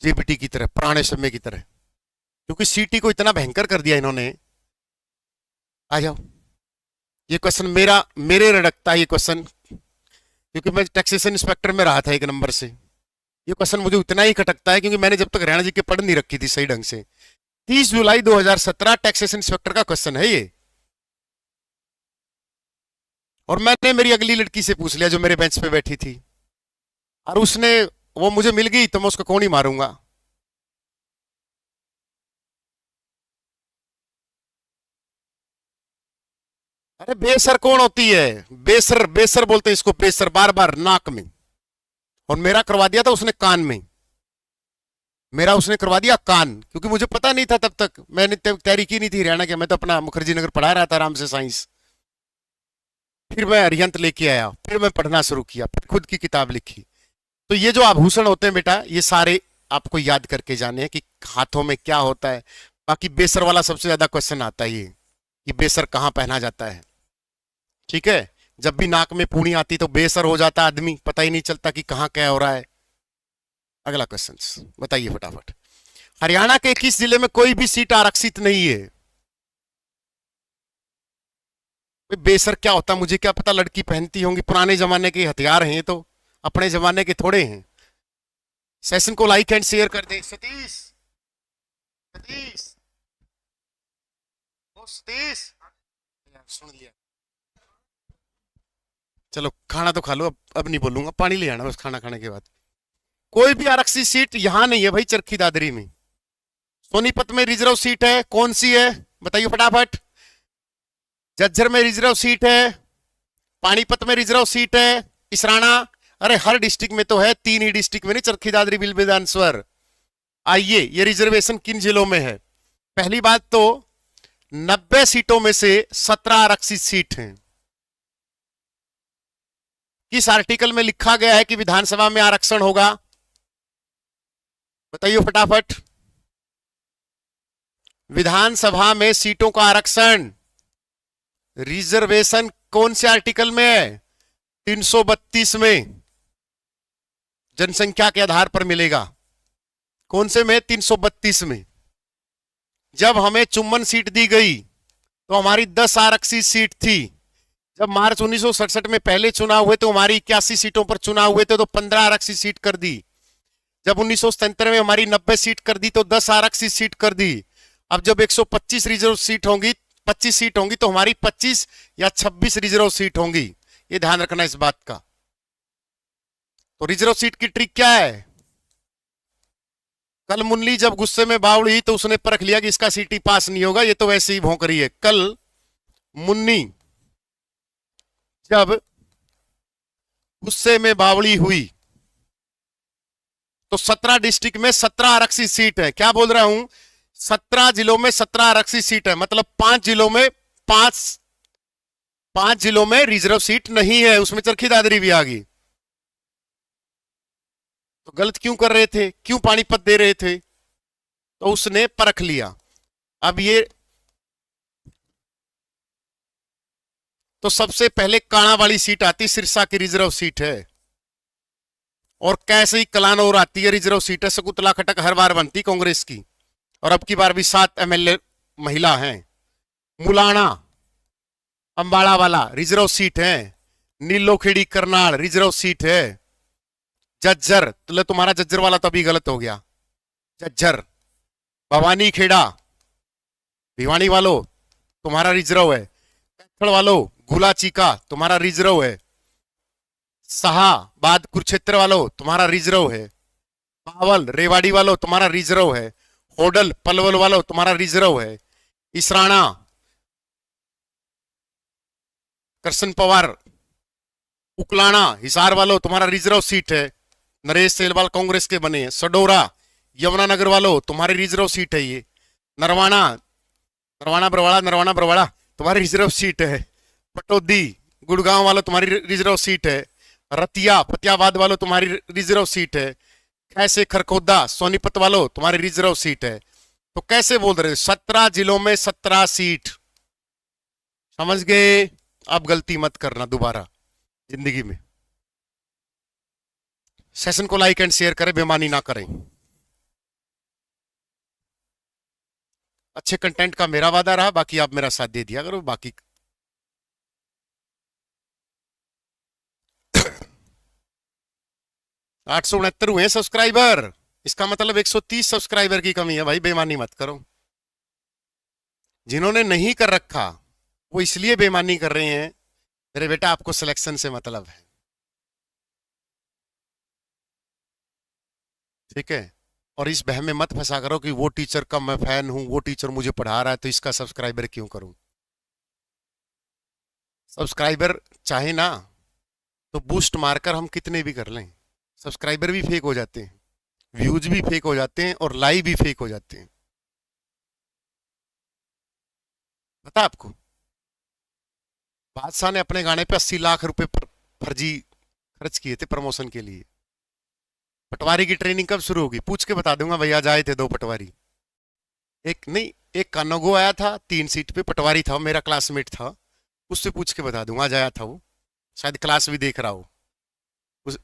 जेबीटी की तरह, पुराने समय की तरह, क्योंकि सीटी को इतना भयंकर कर दिया इन्होंने। आ जाओ, ये क्वेश्चन मेरे रड़कता है ये क्वेश्चन, क्योंकि मैं टैक्सेशन इंस्पेक्टर में रहा था 1 नंबर से। ये क्वेश्चन मुझे उतना ही खटकता है क्योंकि मैंने जब तक हरियाणा जी के पढ़ नहीं रखी थी सही ढंग से। 30 जुलाई 2017 टैक्सेशन इंस्पेक्टर का क्वेश्चन है ये। और मैंने मेरी अगली लड़की से पूछ लिया जो मेरे बेंच पे बैठी थी, और उसने, वो मुझे मिल गई तो मैं उसको कौन ही मारूंगा। अरे बेसर कौन होती है? बेसर, बेसर बोलते हैं इसको, बेसर, बार बार नाक में। और मेरा करवा दिया था उसने कान में। मेरा उसने करवा दिया कान, क्योंकि मुझे पता नहीं था तब तक, मैंने तैयारी की नहीं थी हरियाणा के। मैं तो अपना मुखर्जी नगर पढ़ा रहा था आराम से साइंस। फिर मैं अरिहंत लेके आया, फिर मैं पढ़ना शुरू किया, फिर खुद की किताब लिखी। तो ये जो आभूषण होते हैं बेटा, ये सारे आपको याद करके जाने हैं कि हाथों में क्या होता है। बाकी बेसर वाला सबसे ज्यादा क्वेश्चन आता है, कि बेसर कहां पहना जाता है। ठीक है, जब भी नाक में पूणी आती तो बेसर हो जाता आदमी, पता ही नहीं चलता कि कहां क्या हो रहा है। अगला क्वेश्चन बताइए फटाफट। हरियाणा के किस जिले में कोई भी सीट आरक्षित नहीं है? बेसर क्या होता मुझे क्या पता, लड़की पहनती होंगी, पुराने जमाने के हथियार हैं ये तो, अपने जमाने के थोड़े हैं। सेशन को लाइक एंड शेयर कर दे। सतीश, सतीश, ओ सतीश, सुन लिया। चलो खाना तो खा लो, अब नहीं बोलूंगा, पानी ले आना बस खाना खाने के बाद। कोई भी आरक्षित सीट यहां नहीं है भाई चरखी दादरी में। सोनीपत में रिजर्व सीट है, कौन सी है बताइए फटाफट। झज्जर में रिजर्व सीट है, पानीपत में रिजर्व सीट है, इसराना, अरे हर डिस्ट्रिक्ट में तो है, 3 ही डिस्ट्रिक्ट में नहीं, चरखी दादरी बिल विधानसवर। आइए ये रिजर्वेशन किन जिलों में है। पहली बात तो 90 सीटों में से 17 आरक्षित सीट हैं। किस आर्टिकल में लिखा गया है कि विधानसभा में आरक्षण होगा बताइए फटाफट। विधानसभा में सीटों का आरक्षण रिजर्वेशन कौन से आर्टिकल में है? 332 में, जनसंख्या के आधार पर मिलेगा। कौन से में? 332 में। जब हमें चुम्बन सीट दी गई तो हमारी 10 आरक्षित सीट थी। जब मार्च 1967 में पहले चुनाव हुए तो हमारी 81 सीटों पर चुनाव हुए थे तो 15 आरक्षित सीट कर दी। जब 1977 में हमारी 90 सीट कर दी तो 10 आरक्षित सीट कर दी। अब जब 125 रिजर्व सीट होंगी, 25 सीट होंगी तो हमारी 25 या 26 रिजर्व सीट होंगी। ये ध्यान रखना इस बात का। तो रिजर्व सीट की ट्रिक क्या है? कल मुन्नी जब गुस्से में बावड़ी तो उसने परख लिया कि इसका सीटी पास नहीं होगा, ये तो वैसे ही भौंक रही है। कल मुन्नी जब गुस्से में बावड़ी हुई तो 17 डिस्ट्रिक्ट में 17 आरक्षित सीट है। क्या बोल रहा हूं? 17 जिलों में 17 आरक्षित सीट है, मतलब 5 जिलों में 5 जिलों में रिजर्व सीट नहीं है, उसमें चरखी दादरी भी आ गई। तो गलत क्यों कर रहे थे, क्यों पानीपत दे रहे थे? तो उसने परख लिया। अब ये तो सबसे पहले काणा वाली सीट आती, सिरसा की रिजर्व सीट है। और कैसे ही कलानौर आती है, रिजर्व सीट है। शकुंतला खटक हर बार बनती कांग्रेस की, और अब की बार भी 7 एमएलए महिला हैं। मुलाना अंबाड़ा वाला रिजर्व सीट है। नीलोखेड़ी करनाल रिजर्व सीट है। जज्जर, तो तुम्हारा जज्जर वाला तो अभी गलत हो गया। जज्जर, भवानी खेड़ा, भिवानी वालों तुम्हारा रिजर्व है। कैथल वालों गुलाचीका तुम्हारा रिजर्व है। शाहबाद कुरुक्षेत्र वालों तुम्हारा रिजर्व है। बावल रेवाड़ी वालों तुम्हारा रिजर्व है। होडल पलवल वालों तुम्हारा रिजर्व है। इसराना कृष्ण पवार उकलाना हिसार वालों तुम्हारा रिजर्व सीट है। नरेश सेलवाल कांग्रेस के बने हैं। सडोरा यमुनानगर वालों तुम्हारी रिजर्व सीट है। ये नरवाना नरवाना बरवाड़ा तुम्हारी रिजर्व सीट है। पटौदी गुड़गांव वालों तुम्हारी रिजर्व सीट है। रतिया फतेहाबाद वालों तुम्हारी रिजर्व सीट है। कैसे खरखोदा सोनीपत वालों तुम्हारी रिजर्व सीट है। तो कैसे बोल रहे? 17 जिलों में 17 सीट। समझ गए? अब गलती मत करना दोबारा जिंदगी में। सेशन को लाइक एंड शेयर करें, बेईमानी ना करें। अच्छे कंटेंट का मेरा वादा रहा, बाकी आप मेरा साथ दे दिया करो। बाकी 869 हुए सब्सक्राइबर, इसका मतलब 130 सब्सक्राइबर की कमी है भाई, बेईमानी मत करो। जिन्होंने नहीं कर रखा वो इसलिए बेईमानी कर रहे हैं। मेरे बेटा आपको सिलेक्शन से मतलब है, ठीक है? और इस बहम में मत फंसा करो कि वो टीचर का मैं फैन हूं, वो टीचर मुझे पढ़ा रहा है तो इसका सब्सक्राइबर क्यों करूं। सब्सक्राइबर चाहे ना तो बूस्ट मारकर हम कितने भी कर लें, सब्सक्राइबर भी फेक हो जाते हैं, व्यूज भी फेक हो जाते हैं और लाइव भी फेक हो जाते हैं। पता आपको बादशाह ने अपने गाने पे 80 लाख रुपए फर्जी खर्च किए थे प्रमोशन के लिए। पटवारी की ट्रेनिंग कब शुरू होगी? पूछ के बता दूंगा। भैया जाए थे 2 पटवारी, एक नहीं एक कानोगो आया था 3 सीट पे, पटवारी था, मेरा क्लासमेट था, उससे पूछ के बता दूं, आज आया था वो, शायद क्लास भी देख रहा हो।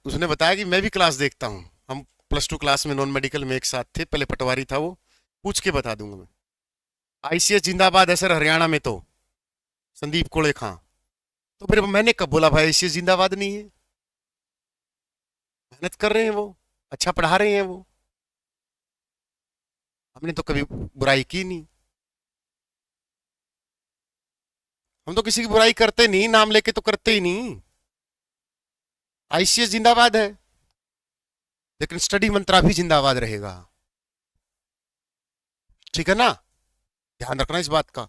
उसने बताया कि मैं भी क्लास देखता हूँ, हम +2 क्लास में नॉन मेडिकल में एक साथ थे, पहले पटवारी था वो, पूछ के बता दूंगा मैं। आईसीएस जिंदाबाद है सर हरियाणा में तो, संदीप कोड़े खां। तो फिर मैंने कब बोला भाई आईसीएस जिंदाबाद नहीं है? मेहनत कर रहे हैं वो, अच्छा पढ़ा रहे हैं वो, हमने तो कभी बुराई की नहीं। हम तो किसी की बुराई करते नहीं, नाम लेके तो करते ही नहीं। आईसीएस जिंदाबाद है, लेकिन स्टडी मंत्रा भी जिंदाबाद रहेगा। ठीक है ना, ध्यान रखना इस बात का।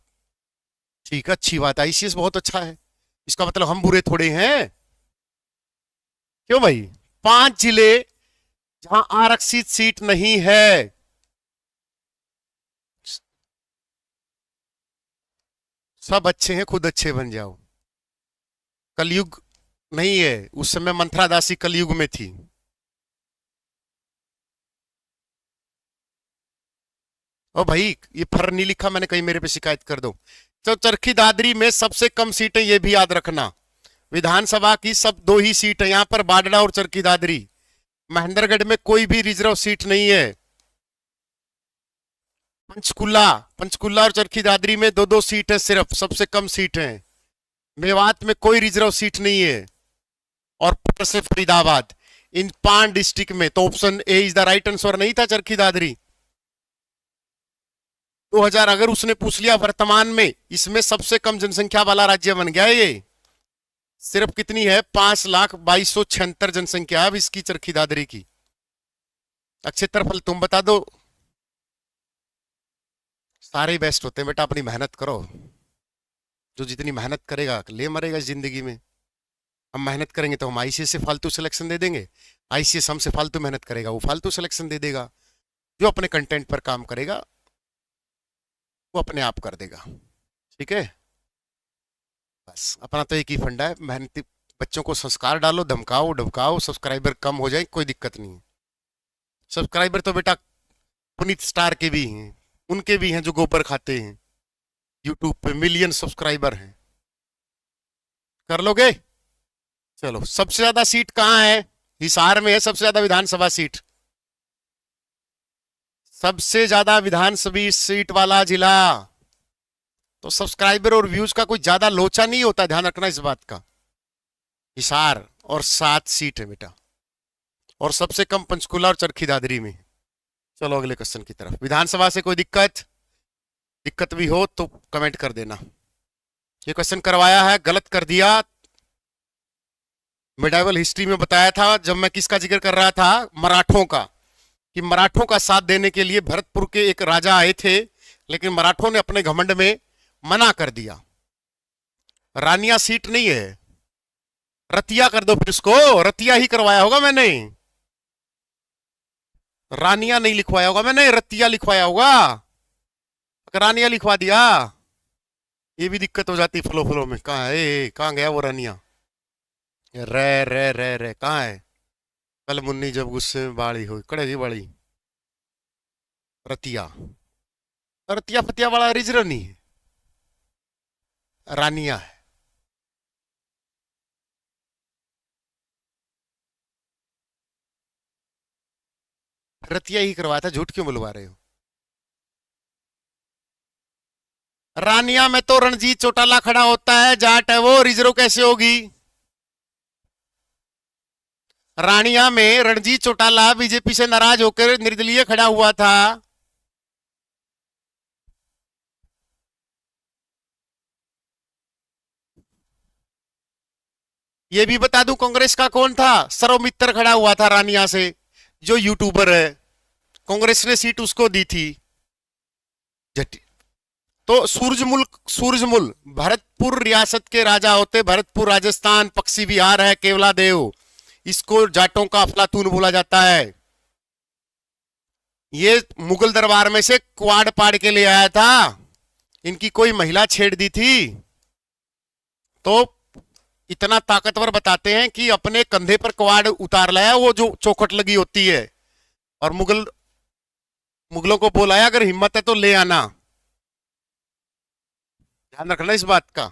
ठीक है, अच्छी बात, आईसीएस बहुत अच्छा है, इसका मतलब हम बुरे थोड़े हैं। क्यों भाई? 5 जिले जहां आरक्षित सीट नहीं है, सब अच्छे हैं, खुद अच्छे बन जाओ। कलयुग नहीं है, उस समय मंथरा दासी कलयुग में थी। ओ भाई, ये फर नहीं लिखा मैंने कहीं, मेरे पे शिकायत कर दो। तो चरखी दादरी में सबसे कम सीटें, ये भी याद रखना, विधानसभा की सब 2 ही सीट है यहां पर, बाडड़ा और चरखी दादरी। महेंद्रगढ़ में कोई भी रिजर्व सीट नहीं है। पंचकुला, पंचकुला और चरखी दादरी में 2-2 सीट है सिर्फ, सबसे कम सीट है। मेवात में कोई रिजर्व सीट नहीं है, और पुर से फरीदाबाद, इन 5 डिस्ट्रिक्ट में तो option A is the right answer नहीं था चरखी दादरी। 2000 अगर उसने पूछ लिया वर्तमान में, इसमें सबसे कम जनसंख्या वाला राज्य बन गया है ये। सिर्फ कितनी है? 5,22,76 जनसंख्या है अब इसकी, चरखी दादरी की। क्षेत्रफल तुम बता दो। सारे बेस्ट होते हैं बेटा, अपनी मेहनत करो, जो जितनी मेहनत करेगा ले मरेगा इस जिंदगी में। हम मेहनत करेंगे तो हम आईसीएस से फालतू सिलेक्शन दे देंगे, आईसीएस हमसे फालतू मेहनत करेगा, वो फालतू सिलेक्शन दे देगा। जो अपने कंटेंट पर काम करेगा वो अपने आप कर देगा। ठीक है, बस अपना तो एक ही फंडा है, मेहनती बच्चों को संस्कार डालो, धमकाओ ढमकाओ, सब्सक्राइबर कम हो जाए कोई दिक्कत नहीं है। सब्सक्राइबर तो बेटा पुनीत स्टार के भी हैं, उनके भी हैं जो गोबर खाते हैं, यूट्यूब पे मिलियन सब्सक्राइबर हैं। कर लोगे? चलो, सबसे ज्यादा सीट कहाँ है? हिसार में है सबसे ज्यादा विधानसभा सीट, सबसे ज्यादा विधानसभा सीट वाला जिला। तो सब्सक्राइबर और व्यूज का कोई ज्यादा लोचा नहीं होता, ध्यान रखना इस बात का। हिसार और 7 सीट है बेटा, और सबसे कम पंचकुला और चरखी दादरी में। चलो अगले क्वेश्चन की तरफ। विधानसभा से कोई दिक्कत दिक्कत भी हो तो कमेंट कर देना। ये क्वेश्चन करवाया है, गलत कर दिया। मिडाइवल हिस्ट्री में बताया था, जब मैं किसका जिक्र कर रहा था, मराठों का, कि मराठों का साथ देने के लिए भरतपुर के एक राजा आए थे, लेकिन मराठों ने अपने घमंड में मना कर दिया। रानिया सीट नहीं है, रतिया कर दो फिर इसको, रतिया ही करवाया होगा मैंने, रानिया नहीं लिखवाया होगा मैंने, रतिया लिखवाया होगा। अगर रानिया लिखवा दिया ये भी दिक्कत हो जाती फ्लो फ्लो में। कहाँ है, कहाँ गया वो रानिया? रे कहाँ है? कल मुन्नी जब गुस्से में बाड़ी हुई, कड़े जी बाड़ी, रतिया, रतिया फतिया वाला रिजर्व नहीं है, रानिया है। रतिया ही करवाया था, झूठ क्यों बुलवा रहे हो? रानिया में तो रणजीत चौटाला खड़ा होता है, जाट है वो, रिजर्व कैसे होगी? रानिया में रणजीत चौटाला बीजेपी से नाराज होकर निर्दलीय खड़ा हुआ था। ये भी बता दूं, कांग्रेस का कौन था? सर्वमित्र खड़ा हुआ था रानिया से, जो यूट्यूबर है, कांग्रेस ने सीट उसको दी थी। तो सूरजमुल भरतपुर रियासत के राजा होते, भरतपुर राजस्थान, पक्षी बिहार है केवला देव, इसको जाटों का अफलातून बोला जाता है। ये मुगल दरबार में से क्वाड पाड़ के ले आया था, इनकी कोई महिला छेड़ दी थी। तो इतना ताकतवर बताते हैं कि अपने कंधे पर क्वाड उतार लाया, वो जो चौखट लगी होती है, और मुगलों को बोलाया अगर हिम्मत है तो ले आना। ध्यान रखना इस बात का।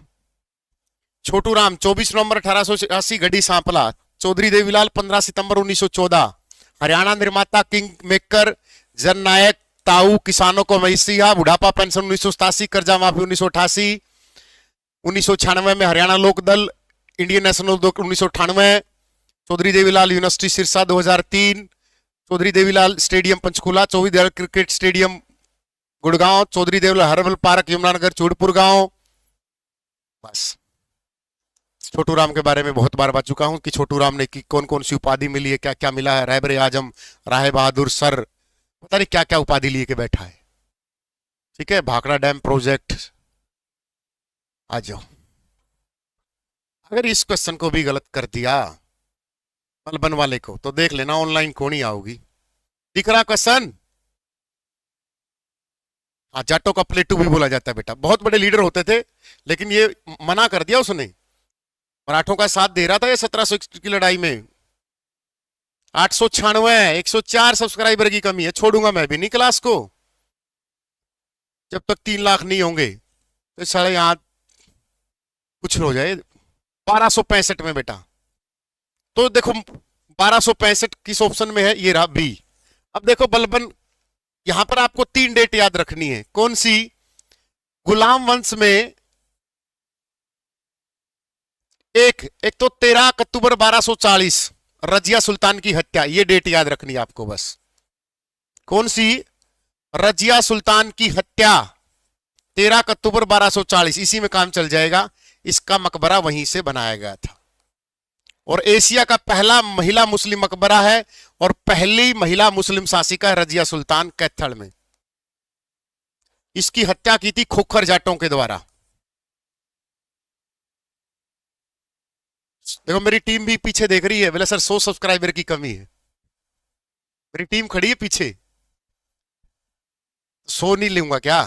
छोटू राम 24 नवंबर 1880 गढ़ी सांपला। चौधरी देवीलाल 15 सितंबर 1914। हरियाणा निर्माता किंग मेकर जननायक ताऊ किसानों को मसीहा। बुढ़ापा पेंशन 1987। कर्जा माफी 1988। 1996 में Haryana Lok Dal Indian national 1998। Chaudhary Devilal university Sirsa 2003। Chaudhary Devilal stadium Panchkula. Chaudhary Devilal cricket stadium Gurgaon. Chaudhary Devilal herbal park Yamunanagar Chudpur गांव। बस छोटू राम के बारे में बहुत बार बता चुका हूं कि छोटू राम ने की कौन कौन सी उपाधि मिली है, क्या क्या मिला है। रहबर आजम, राय बहादुर सर, पता नहीं क्या क्या उपाधि लिए के बैठा है। ठीक है, भाखड़ा डैम प्रोजेक्ट। आ जाओ। अगर इस क्वेश्चन को भी गलत कर दिया मलबन वाले को तो देख लेना ऑनलाइन कौन ही आओगी। दिख रहा क्वेश्चन? हाँ, जाटो का प्लेटू भी बोला जाता है बेटा। बहुत बड़े लीडर होते थे लेकिन ये मना कर दिया उसने। मराठों का साथ दे रहा था ये 1761 की लड़ाई में। 896 104 सब्सक्राइबर की कमी है। छोड़ूंगा मैं भी नहीं क्लास को जब तक 3 लाख नहीं होंगे। तो साढ़े यहां कुछ हो जाए। 1265 में बेटा। तो देखो 1265 किस ऑप्शन में है? ये रहा बी। अब देखो बलबन, यहां पर आपको 3 डेट याद रखनी है। कौन सी? गुलाम वंश में एक तो 13 अक्टूबर 1240 रजिया सुल्तान की हत्या। ये डेट याद रखनी है आपको बस। कौन सी? रजिया सुल्तान की हत्या 13 अक्टूबर 1240। इसी में काम चल जाएगा। इसका मकबरा वहीं से बनाया गया था और एशिया का पहला महिला मुस्लिम मकबरा है और पहली महिला मुस्लिम शासिका है रजिया सुल्तान कैथल में। इसकी हत्या की थी खोखर जाटों के द्वारा। देखो मेरी टीम भी पीछे देख रही है। बोले सर 100 सब्सक्राइबर की कमी है। मेरी टीम खड़ी है पीछे। 100 नहीं लूंगा क्या?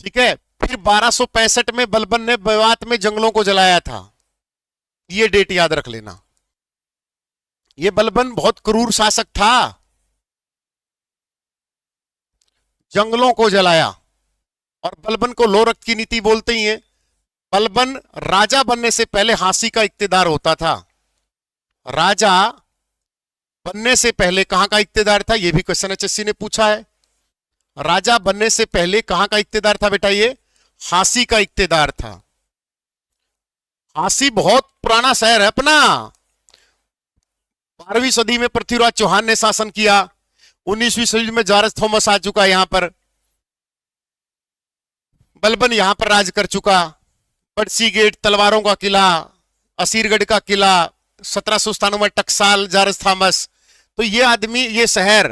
ठीक है। फिर 1265 में बलबन ने मेवात में जंगलों को जलाया था। ये डेट याद रख लेना। ये बलबन बहुत क्रूर शासक था। जंगलों को जलाया और बलबन को लो रक्त की नीति बोलते ही हैं। बलबन राजा बनने से पहले हांसी का इक्तेदार होता था। राजा बनने से पहले कहां का इक्तेदार था? यह भी क्वेश्चन एचएससी ने पूछा है। राजा बनने से पहले कहां का इक्तेदार था बेटा? ये हांसी का इक्तेदार था। हांसी बहुत पुराना शहर है अपना। 12वीं सदी में पृथ्वीराज चौहान ने शासन किया। 19वीं सदी में जॉर्ज थॉमस आ चुका यहां पर। बलबन यहां पर राज कर चुका। बड़सी गेट, तलवारों का किला, असीरगढ़ का किला, 1797 में टकसाल, जॉर्ज थॉमस। तो ये आदमी, ये शहर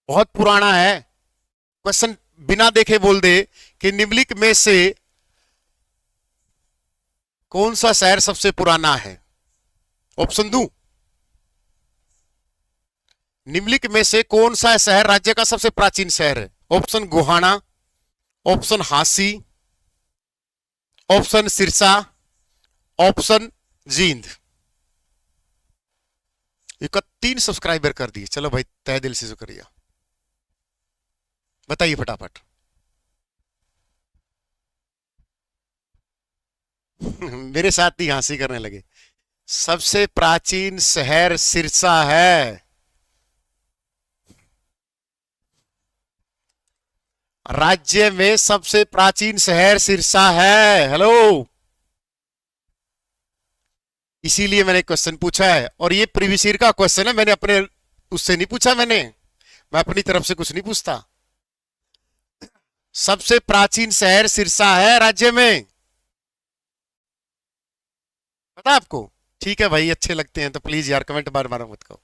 बहुत पुराना है। क्वेश्चन बिना देखे बोल दे कि निम्नलिखित में से कौन सा शहर सबसे पुराना है? ऑप्शन दूं? निम्नलिखित में से कौन सा शहर राज्य का सबसे प्राचीन शहर है? Option Gohana, option Hansi, option Sirsa, option Jind. 31 subscriber कर दिए। चलो भाई, तहे दिल से शुक्रिया। बताइए फटाफट। मेरे साथ ही हंसी करने लगे। सबसे प्राचीन शहर सिरसा है। राज्य में सबसे प्राचीन शहर सिरसा है। हेलो, इसीलिए मैंने क्वेश्चन पूछा है और ये प्रीवियस ईयर का क्वेश्चन है। मैंने अपने उससे नहीं पूछा। मैं अपनी तरफ से कुछ नहीं पूछता। सबसे प्राचीन शहर सिरसा है राज्य में। पता आपको? ठीक है भाई, अच्छे लगते हैं तो प्लीज यार कमेंट बार बार मत करो।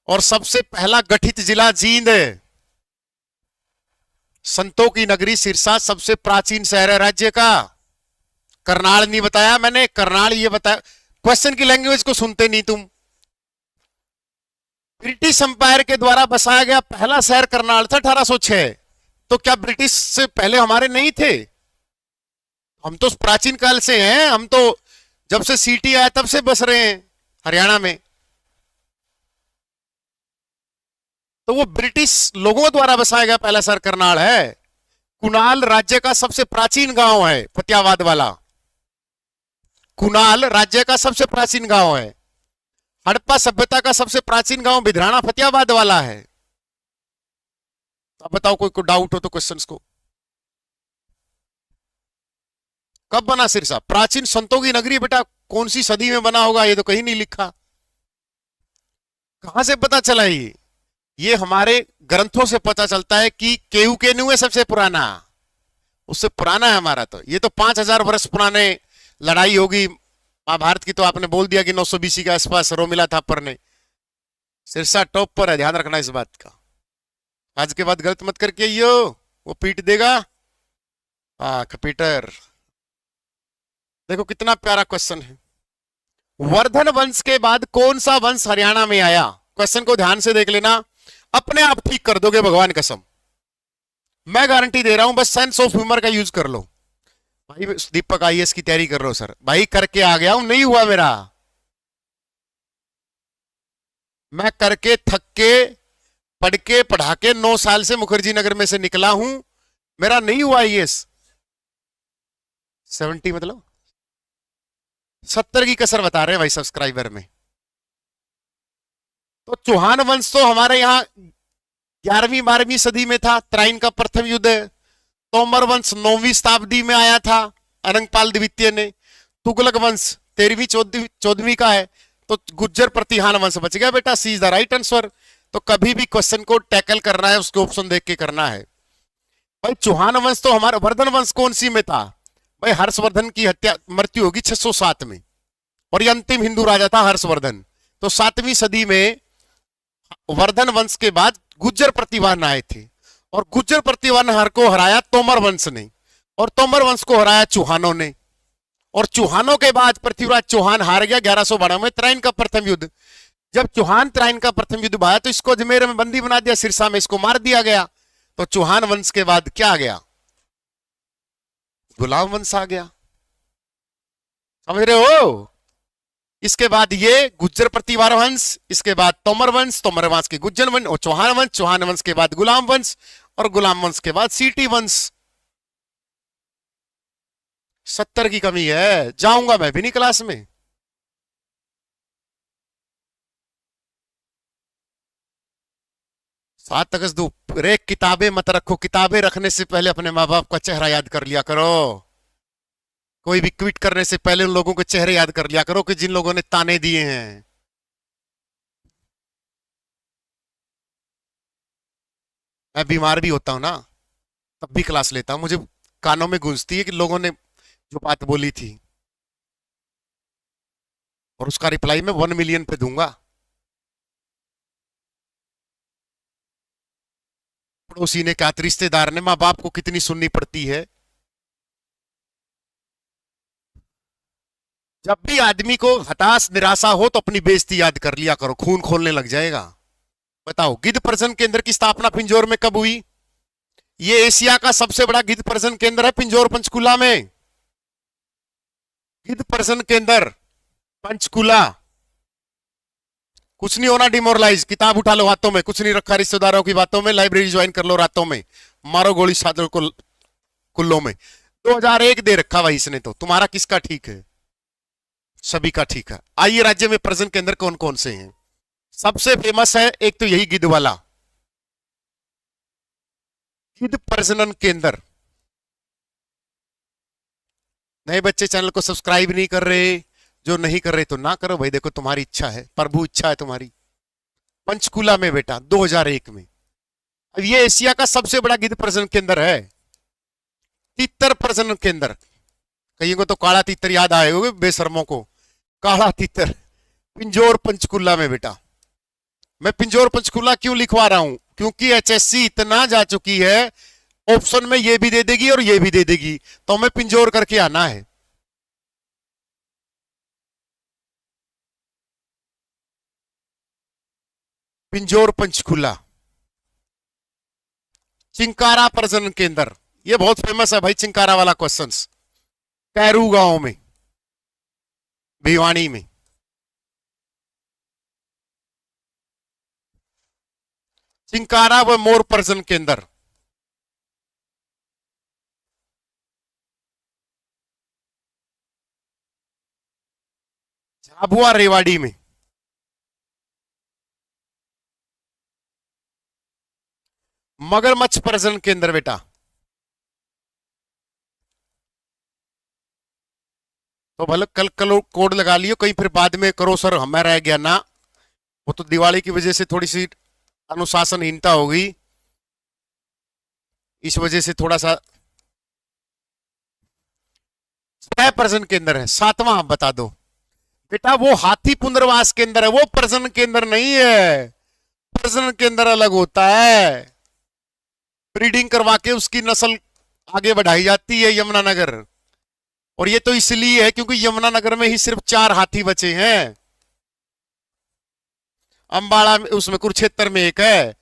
और सबसे पहला गठित जिला जींद है। संतों की नगरी सिरसा सबसे प्राचीन शहर है राज्य का। करनाल नहीं बताया मैंने, करनाल ये बताया। क्वेश्चन की लैंग्वेज को सुनते नहीं तुम। ब्रिटिश एम्पायर के द्वारा बसाया गया पहला शहर करनाल था 1806। तो क्या ब्रिटिश से पहले हमारे नहीं थे? हम तो प्राचीन काल से हैं। हम तो जब से सिटी आया तब से बस रहे हैं हरियाणा में। तो वो ब्रिटिश लोगों द्वारा बसाया गया पहला शहर करनाल है। कुणाल राज्य का सबसे प्राचीन गांव है, फतेहाबाद वाला। कुणाल राज्य का सबसे प्राचीन गांव है। हड़प्पा सभ्यता का सबसे प्राचीन गांव बिधराना फतेहाबाद वाला है। अब बताओ, कोई डाउट हो तो क्वेश्चंस को। कब बना सिरसा? प्राचीन संतों की नगरी बेटा, कौन सी सदी में बना होगा ये तो कहीं नहीं लिखा। कहां से पता चला ये हमारे ग्रंथों से पता चलता है कि केयू केन्यू है सबसे पुराना, उससे पुराना है हमारा। तो ये तो 5,000 वर्ष पुराने लड़ाई होगी महाभारत की, तो आपने बोल दिया कि 900 BC के आसपास रोमिला थापर ने। सिरसा टॉप पर है, ध्यान रखना इस बात का। आज के बाद गलत मत करके यो, वो पीट देगा। हाँ कपीटर। देखो कितना प्यारा क्वेश्चन है। वर्धन वंश के बाद कौन सा वंश हरियाणा में आया? क्वेश्चन को ध्यान से देख लेना, अपने आप ठीक कर दोगे भगवान कसम, मैं गारंटी दे रहा हूं। बस सेंस ऑफ ह्यूमर का यूज कर लो। भाई दीपक IAS की तैयारी कर रहा हूं सर, भाई करके आ गया हूं, नहीं हुआ मेरा। मैं करके थक के पढ़ के पढ़ा के 9 साल से मुखर्जी नगर में से निकला हूं, मेरा नहीं हुआ IAS। 70 मतलब 70 की कसर बता रहे हैं भाई सब्सक्राइबर में। तो चौहान वंश तो हमारे यहां 11वीं 12वीं सदी में था, त्राइन का प्रथम युद्ध। तोमर वंश 9वीं शताब्दी में आया था अनंगपाल द्वितीय ने। तुगलक वंश 13वीं 14वीं का है। तो गुज्जर प्रतिहान वंश बच गया बेटा, सी इज द राइट आंसर। तो कभी भी क्वेश्चन को टैकल करना है उसके ऑप्शन देख के करना है। भाई चौहान वंश तो हमारा, वर्धन वंश कौन सी में था? भाई हर्षवर्धन की हत्या मृत्यु होगी 607 में, और ये अंतिम हिंदू राजा था हर्षवर्धन। तो 7वीं सदी में वर्धन वंश के बाद गुज्जर प्रतिवान आए थे, और गुज्जर प्रतिवान हर को हराया तोमर वंश ने, और तोमर वंश को हराया चौहानों ने। और चौहानों के बाद पृथ्वीराज चौहान हार गया 1192 में त्राइन का प्रथम युद्ध। जब चौहान त्राइन का प्रथम युद्ध आया तो इसको अजमेर में बंदी बना दिया, सिरसा में इसको मार दिया गया। तो चौहान वंश के बाद क्या आ गया? गुलाम वंश आ गया। समझ रहे हो? इसके बाद ये गुज्जर प्रतिवार वंश, इसके बाद तोमर वंश, तोमर वंश के गुज्जर वंश, और चौहान वंश के बाद गुलाम वंश, और गुलाम वंश के बाद सीटी वंश। 70 की कमी है, जाऊंगा मैं भी नहीं क्लास में। सात अगस्त दो रे, किताबें मत रखो, किताबें रखने से पहले अपने माँ बाप का चेहरा याद कर लिया करो। कोई भी क्विट करने से पहले उन लोगों के चेहरे याद कर लिया करो कि जिन लोगों ने ताने दिए हैं। मैं बीमार भी होता हूं ना, तब भी क्लास लेता हूं, मुझे कानों में गूंजती है कि लोगों ने जो बात बोली थी, और उसका रिप्लाई मैं 1 मिलियन पे दूंगा। पड़ोसी ने क्या, रिश्तेदार ने, माँ बाप को कितनी सुननी पड़ती है। जब भी आदमी को हताश निराशा हो तो अपनी बेइज्जती याद कर लिया करो, खून खोलने लग जाएगा। बताओ, गिद्ध प्रजनन केंद्र की स्थापना पिंजौर में कब हुई? ये एशिया का सबसे बड़ा गिद्ध प्रजनन केंद्र है, पिंजौर पंचकुला में। गिद्ध प्रजनन केंद्र पंचकुला। कुछ नहीं होना डिमोरलाइज, किताब उठा लो हाथों में, कुछ नहीं रखा रिश्तेदारों की बातों में, लाइब्रेरी ज्वाइन कर लो रातों में, मारो गोली सादर को कुल्लों में। 2001 दे रखा भाई इसने, तो तुम्हारा किसका ठीक है? सभी का ठीक है। आइए, राज्य में प्रजनन केंद्र कौन कौन से हैं? सबसे फेमस है एक तो यही गिद्ध वाला, गिद्ध प्रजनन केंद्र। नए बच्चे चैनल को सब्सक्राइब नहीं कर रहे, जो नहीं कर रहे तो ना करो भाई, देखो तुम्हारी इच्छा है, प्रभु इच्छा है तुम्हारी। पंचकुला में बेटा 2001 में। अब ये एशिया का सबसे बड़ा गिद्ध प्रजनन केंद्र है। तीतर प्रजनन केंद्र, कहीं को तो काला तीतर याद आएगा बेशर्मों को, काला तीतर पिंजौर पंचकुला में बेटा। मैं पिंजौर पंचकुला क्यों लिखवा रहा हूं? क्योंकि HSC इतना जा चुकी है, ऑप्शन में ये भी दे देगी और ये भी दे देगी, तो हमें पिंजौर करके आना है। पिंजौर पंचकुला। चिंकारा प्रजनन केंद्र, ये बहुत फेमस है भाई, चिंकारा वाला क्वेश्चंस। कैरू गांव में, भिवानी में। चिंकारा व मोर प्रजनन केंद्र। अब हुआ रेवाड़ी में। मगरमच्छ प्रजनन केंद्र बेटा। तो भले कल कल कोड लगा लियो, कहीं फिर बाद में करो सर हमें रह गया ना। वो तो दिवाली की वजह से थोड़ी सी अनुशासनहीनता हो गई, इस वजह से थोड़ा सा। 6 प्रजनन केंद्र है, 7वां आप बता दो बेटा। वो हाथी पुनर्वास केंद्र है, वो प्रजनन केंद्र नहीं है। प्रजनन केंद्र अलग होता है, ब्रीडिंग करवा के उसकी नस्ल आगे बढ़ाई जाती है यमुनानगर। और ये तो इसलिए है क्योंकि यमुनानगर में ही सिर्फ 4 हाथी बचे हैं। अंबाड़ा में, उसमें कुरुक्षेत्र में एक है।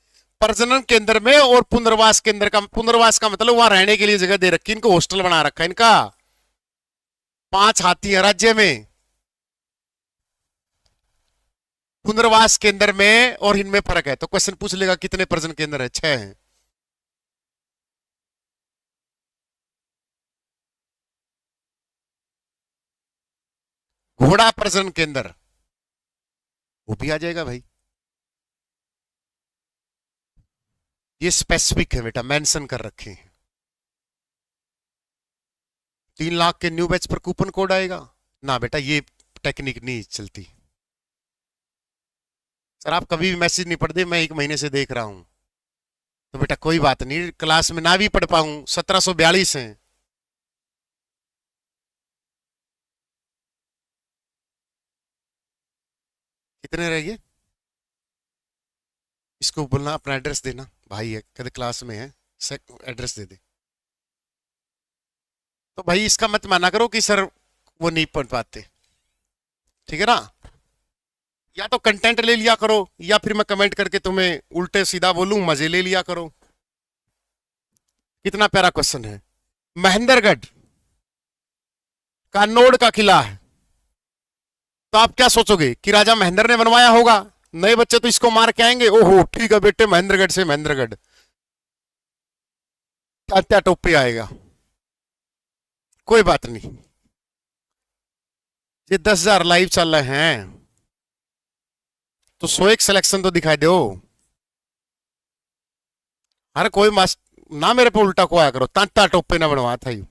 प्रजनन केंद्र में और पुनर्वास केंद्र का, पुनर्वास का मतलब वहां रहने के लिए जगह दे रखी, इनको हॉस्टल बना रखा है इनका। 5 हाथी है राज्य में, पुनर्वास केंद्र में और इनमें फर्क है। तो क्वेश्चन पूछ लेगा कितने प्रजनन केंद्र है? 6 हैं। घोड़ा प्रजनन केंद्र, वो भी आ जाएगा भाई। ये स्पेसिफिक है बेटा, मेंशन कर रखे हैं। 3 लाख के न्यू बैच पर कूपन कोड आएगा ना बेटा, ये टेक्निक नहीं चलती। सर आप कभी भी मैसेज नहीं पढ़ते, मैं 1 महीने से देख रहा हूं। तो बेटा कोई बात नहीं, क्लास में ना भी पढ़ पाऊं, 1742 हैं। कितने रह गए? इसको बोलना अपना एड्रेस देना, भाई है कहते क्लास में है, एड्रेस दे दे। तो भाई इसका मत माना करो कि सर वो नहीं पढ़ पाते, ठीक है ना। या तो कंटेंट ले लिया करो, या फिर मैं कमेंट करके तुम्हें उल्टे सीधा बोलूं, मजे ले लिया करो। कितना प्यारा क्वेश्चन है। महेंद्रगढ़ कान्नौड़ का किला है, तो आप क्या सोचोगे कि राजा महेंद्र ने बनवाया होगा? नए बच्चे तो इसको मार के आएंगे, ओहो ठीक है बेटे महेंद्रगढ़ से महेंद्रगढ़, क्या क्या टोपे आएगा। कोई बात नहीं, ये 10,000 लाइव चल रहे हैं, तो 101 सिलेक्शन तो दिखाई दो। हर कोई ना मेरे पे उल्टा को आया करो, तांता टोपे ना बनवा था यू,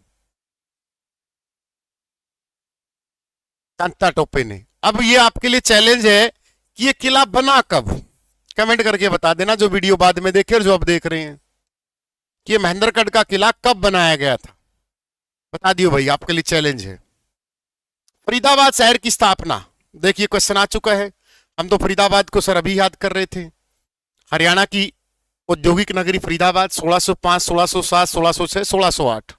तांता टोपे ने। अब ये आपके लिए चैलेंज है कि ये किला बना कब, कमेंट करके बता देना, जो वीडियो बाद में देखे और जो अब देख रहे हैं, कि ये महेंद्रगढ़ का किला कब बनाया गया था, बता दियो भाई, आपके लिए चैलेंज है। फरीदाबाद शहर की स्थापना, देखिए क्वेश्चन आ चुका है। हम तो फरीदाबाद को सर अभी याद कर रहे थे। हरियाणा की औद्योगिक नगरी फरीदाबाद, 1605, 1607, 1606, 1608।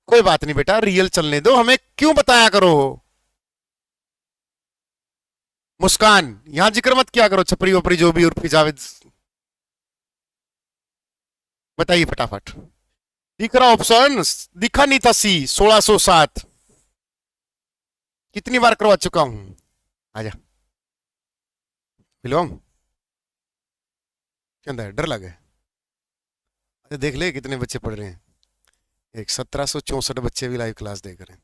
कोई बात नहीं बेटा, रियल चलने दो, हमें क्यों बताया करो। मुस्कान, यहां जिक्र मत किया करो, छपरी वपरी जो भी उर्फी जावेद। बताइए फटाफट, दिख रहा ऑप्शन? दिखा नहीं था सी, 1607। कितनी बार करवा चुका हूं, आजा मिलवाऊं, क्या अंदर डर लगे? अरे देख ले कितने बच्चे पढ़ रहे हैं, एक 1764 बच्चे भी लाइव क्लास देख रहे हैं।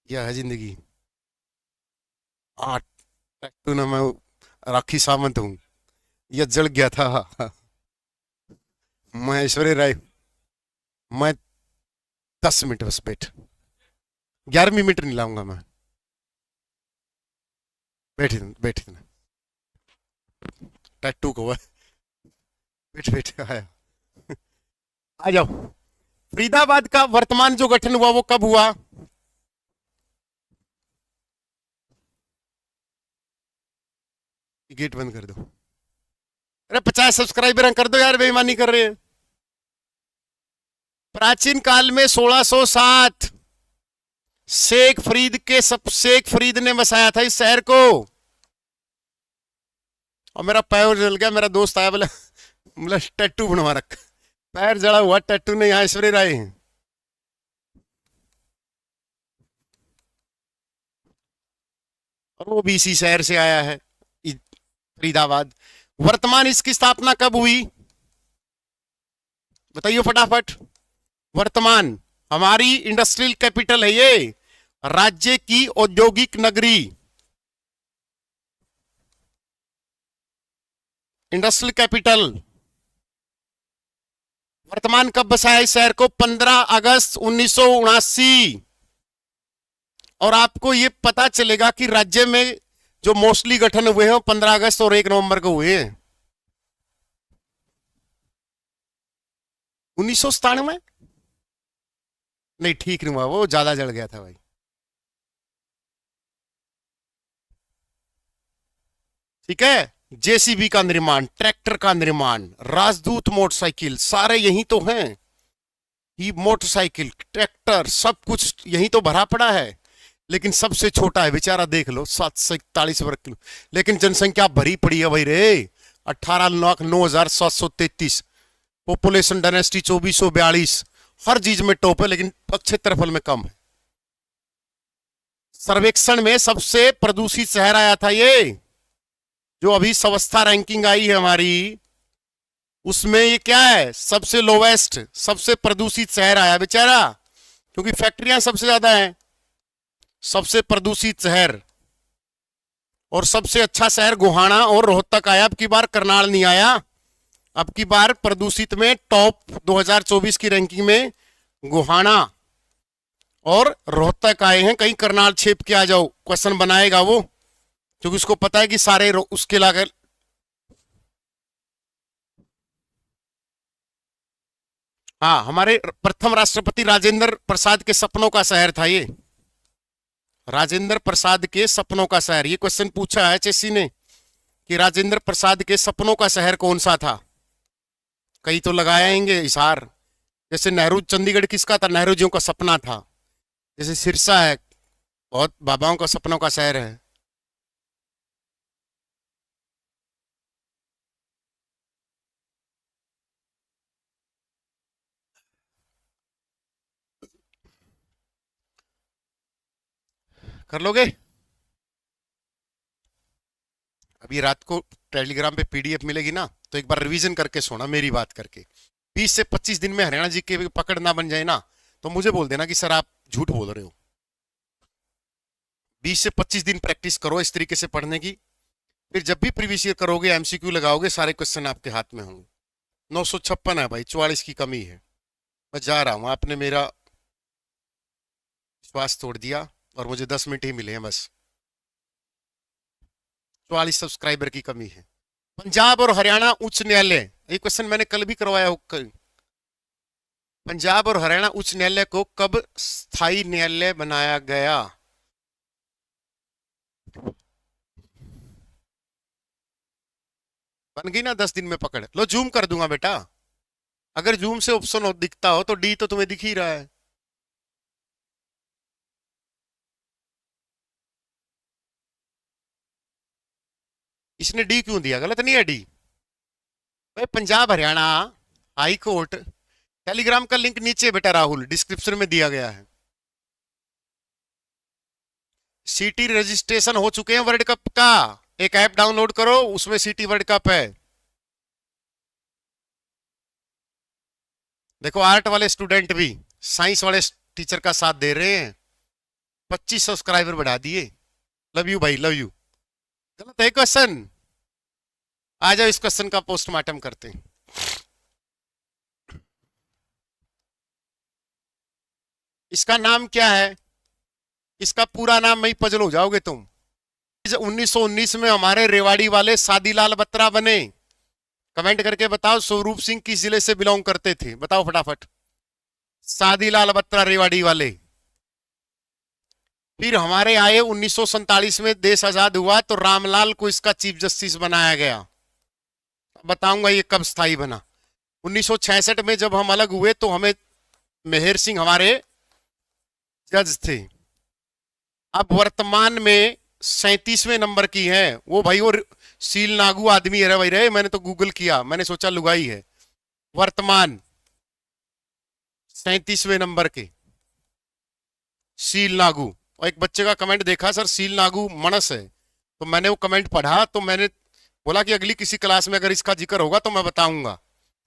यह है जिंदगी। 8 टैटू ना, मैं राखी सावंत हूं, यह जल गया था। मैं ऐश्वर्य राय, मैं 10 मिनट बस बैठ, 11वीं मीटर नहीं लाऊंगा मैं, बैठ बैठ टैटू को, बैठ बैठ आया। आ जाओ। फरीदाबाद का वर्तमान जो गठन हुआ वो कब हुआ? गेट बंद कर दो। अरे 50 सब्सक्राइबर कर दो यार, बेईमानी कर रहे हैं। प्राचीन काल में 1607 शेख फरीद ने बसाया था इस शहर को। और मेरा पैर जल गया, मेरा दोस्त आया बोला, मतलब टैटू बनवा रखा, पैर जड़ा हुआ टैटू ने, यहाँ ऐश्वर्य राय हैं। और वो भी इसी शहर से आया है, फरीदाबाद। वर्तमान इसकी स्थापना कब हुई, बताइए फटाफट। वर्तमान हमारी इंडस्ट्रियल कैपिटल है ये, राज्य की औद्योगिक नगरी, इंडस्ट्रियल कैपिटल। वर्तमान कब बसाया इस शहर को? 15 अगस्त 1979। और आपको ये पता चलेगा कि राज्य में जो मोस्टली गठन हुए हैं 15 अगस्त और 1 नवंबर को हुए हैं। 1997 नहीं, ठीक नहीं हुआ, वो ज्यादा जल गया था भाई। ठीक है, जेसीबी का निर्माण, ट्रैक्टर का निर्माण, राजदूत मोटरसाइकिल, सारे यही तो हैं। ये मोटरसाइकिल, ट्रैक्टर, सब कुछ यही तो भरा पड़ा है। लेकिन सबसे छोटा है बेचारा, देख लो 741 वर्ग किलो, लेकिन जनसंख्या भरी पड़ी है भाई रे, 18,09,733। पॉपुलेशन डायनेस्टी 2442, हर चीज में टॉप है, लेकिन क्षेत्रफल में कम है। सर्वेक्षण में सबसे प्रदूषित शहर आया था ये, जो अभी स्वास्थ्य रैंकिंग आई है हमारी, उसमें ये क्या है, सबसे लोवेस्ट, सबसे प्रदूषित शहर आया बेचारा, क्योंकि फैक्ट्रियां सबसे ज्यादा हैं। सबसे प्रदूषित शहर और सबसे अच्छा शहर गोहाना और रोहतक आया। अब की बार करनाल नहीं आया। अब की बार प्रदूषित में टॉप 2024 की रैंकिंग में गोहाना और रोहतक आए हैं। कहीं करनाल छेप के आ जाओ, क्वेश्चन बनाएगा वो, क्योंकि उसको पता है कि सारे उसके लागल। हाँ, हमारे प्रथम राष्ट्रपति राजेंद्र प्रसाद के सपनों का शहर था ये, राजेंद्र प्रसाद के सपनों का शहर। ये क्वेश्चन पूछा है एचएससी ने कि राजेंद्र प्रसाद के सपनों का शहर कौन सा था। कई तो लगाएंगे इशार, जैसे नेहरू, चंडीगढ़ किसका था? नेहरू जी का सपना था। जैसे सिरसा है, बहुत बाबाओं का सपनों का शहर है। कर लोगे? अभी रात को टेलीग्राम पे पीडीएफ मिलेगी ना, तो एक बार रिवीजन करके सोना मेरी बात करके। 20 से 25 दिन में हरियाणा जी के पकड़ ना बन जाए ना, तो मुझे बोल देना कि सर आप झूठ बोल रहे हो। 20 से 25 दिन प्रैक्टिस करो इस तरीके से पढ़ने की, फिर जब भी प्रीवियस ईयर करोगे, एमसीक्यू लगाओगे, सारे क्वेश्चन आपके हाथ में होंगे। 956 है भाई, 44 की कमी है। मैं जा रहा हूं, आपने मेरा विश्वास तोड़ दिया और मुझे 10 मिनट ही मिले हैं बस। 44 सब्सक्राइबर की कमी है। पंजाब और हरियाणा उच्च न्यायालय, ये क्वेश्चन मैंने कल भी करवाया हो। पंजाब और हरियाणा उच्च न्यायालय को कब स्थायी न्यायालय बनाया गया? बन गई ना 10 दिन में पकड़ लो। जूम कर दूंगा बेटा, अगर जूम से ऑप्शन दिखता हो तो डी तो तुम्हें दिख ही रहा है। इसने डी क्यों दिया? गलत नहीं है डी भाई। Punjab Haryana high court, Telegram का लिंक नीचे बेटा राहुल डिस्क्रिप्शन में दिया गया है। सीटी रजिस्ट्रेशन हो चुके हैं वर्ल्ड कप का, एक ऐप डाउनलोड करो, उसमें सीटी वर्ल्ड कप है। देखो आर्ट वाले स्टूडेंट भी साइंस वाले टीचर का साथ दे रहे हैं। 25 सब्सक्राइबर बढ़ा दिए। लव यू भाई, लव यू। गलत है क्वेश्चन, आ जाओ इस क्वेश्चन का पोस्टमार्टम करते हैं। इसका नाम क्या है? इसका पूरा नाम में पजल हो जाओगे तुम। 1919 में हमारे रेवाड़ी वाले सादीलाल बत्रा बने। कमेंट करके बताओ स्वरूप सिंह किस जिले से बिलोंग करते थे, बताओ फटाफट। सादीलाल बत्रा रेवाड़ी वाले। फिर हमारे आए 1947 में देश आजाद हुआ तो रामलाल को इसका चीफ जस्टिस बनाया गया। बताऊंगा ये कब स्थायी बना। 1966 में जब हम अलग हुए तो हमें मेहर सिंह हमारे जज थे। अब वर्तमान में 37वें नंबर की है वो भाई, वो सील नागू आदमी है भाई रे। मैंने तो गूगल किया, मैंने सोचा लुगाई है। वर्तमान 37वें नंबर के सील नागू। और एक बच्चे का कमेंट देखा, सर सील नागू मणस है, तो मैंने वो कमेंट पढ़ा तो मैंने बोला कि अगली किसी क्लास में अगर इसका जिक्र होगा तो मैं बताऊंगा।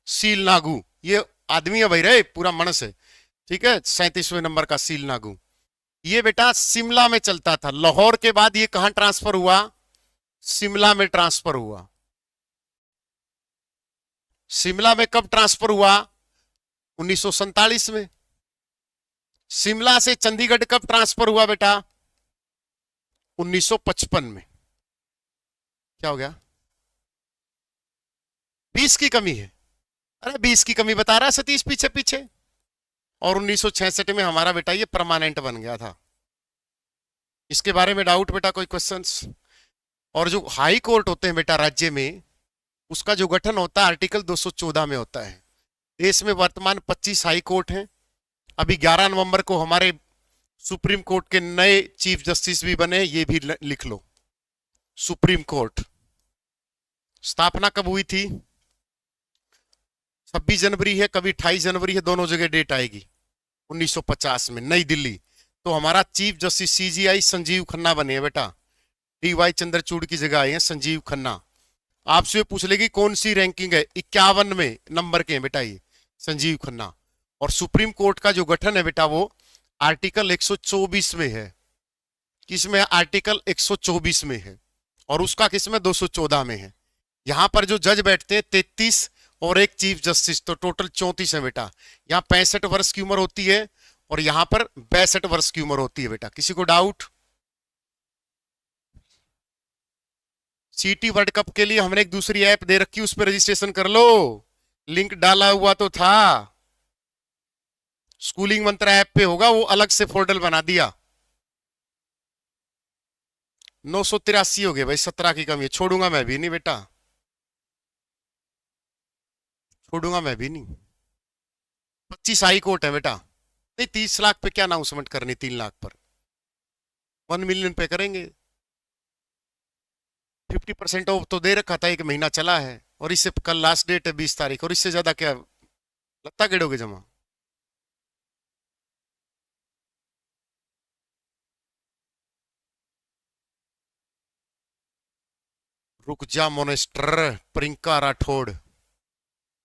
सील नागू ये आदमी है भाई रे, पूरा मणस है। ठीक है, 37वें नंबर का सील नागू। ये बेटा शिमला में चलता था, लाहौर के बाद ये कहां ट्रांसफर हुआ, शिमला में ट्रांसफर हुआ। शिमला में कब ट्रांसफर हुआ, 1947 में। शिमला से चंडीगढ़ कब ट्रांसफर हुआ बेटा, 1955 में। क्या हो गया, 20 की कमी है। अरे 20 की कमी बता रहा है सतीश पीछे पीछे। और 1966 में हमारा बेटा ये परमानेंट बन गया था। इसके बारे में डाउट बेटा, कोई क्वेश्चंस? और जो हाई कोर्ट होते हैं बेटा राज्य में, उसका जो गठन होता है आर्टिकल 214 में होता है। देश में वर्तमान 25 हाई कोर्ट हैं। अभी 11 नवंबर को हमारे सुप्रीम कोर्ट के नए चीफ जस्टिस भी बने, ये भी लिख लो। सुप्रीम कोर्ट स्थापना कब हुई थी, 26 जनवरी है, कभी 28 जनवरी है, दोनों जगह डेट आएगी। 1950 में नई दिल्ली। तो हमारा chief justice CGI Sanjeev Khanna बने हैं बेटा, डीवाई चंद्रचूड़ की जगह आए हैं संजीव खन्ना। आपसे पूछ लेगी कौन सी रैंकिंग है, 51 में नंबर के हैं बेटा ये संजीव खन्ना। और सुप्रीम कोर्ट का जो गठन है बेटा वो आर्टिकल 124 में है। किसमें, आर्टिकल 124 में है। और उसका किसमें, 214 में है। यहां पर जो जज बैठते हैं 33 और एक चीफ जस्टिस, तो टोटल 34 है बेटा। यहाँ 65 वर्ष की उम्र होती है और यहां पर 62 वर्ष की उम्र होती है बेटा। किसी को डाउट? सीटी वर्ल्ड कप के लिए हमने एक दूसरी ऐप दे रखी, उस पर रजिस्ट्रेशन कर लो, लिंक डाला हुआ तो था। स्कूलिंग मंत्र ऐप पे होगा, वो अलग से फोल्डर बना दिया। 983 हो गए भाई, 17 की कमी है। छोड़ूंगा मैं भी नहीं बेटा, छोड़ूंगा मैं भी नहीं। 25 हाई कोर्ट है बेटा। नहीं 30 लाख पे क्या अनाउंसमेंट करनी, 3 लाख पर 1 मिलियन पे करेंगे। 50% ऑफ तो दे रखा था, 1 महीना चला है। और इससे कल लास्ट डेट है 20 तारीख, और इससे ज्यादा क्या लगता गिरोगे जमा। रुक जा मोनेस्टर, प्रियंका राठौड़।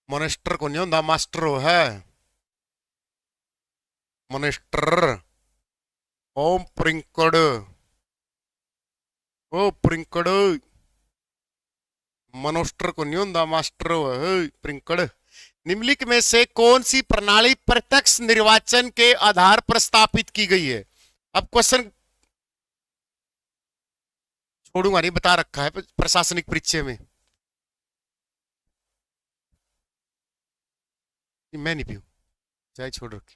मोनेस्टर को नहीं होता, मास्टर है मोनेस्टर। ओम प्रिंकड़, ओ प्रिंकड़। मनोस्टर को नहीं होता, मास्टर है प्रिंकड़। निम्नलिखित में से कौन सी प्रणाली प्रत्यक्ष निर्वाचन के आधार पर स्थापित की गई है? अब क्वेश्चन छोड़ूंगा नहीं, बता रखा है प्रशासनिक परीक्षा में। मैं नहीं पीऊ, चाहे छोड़ रखी।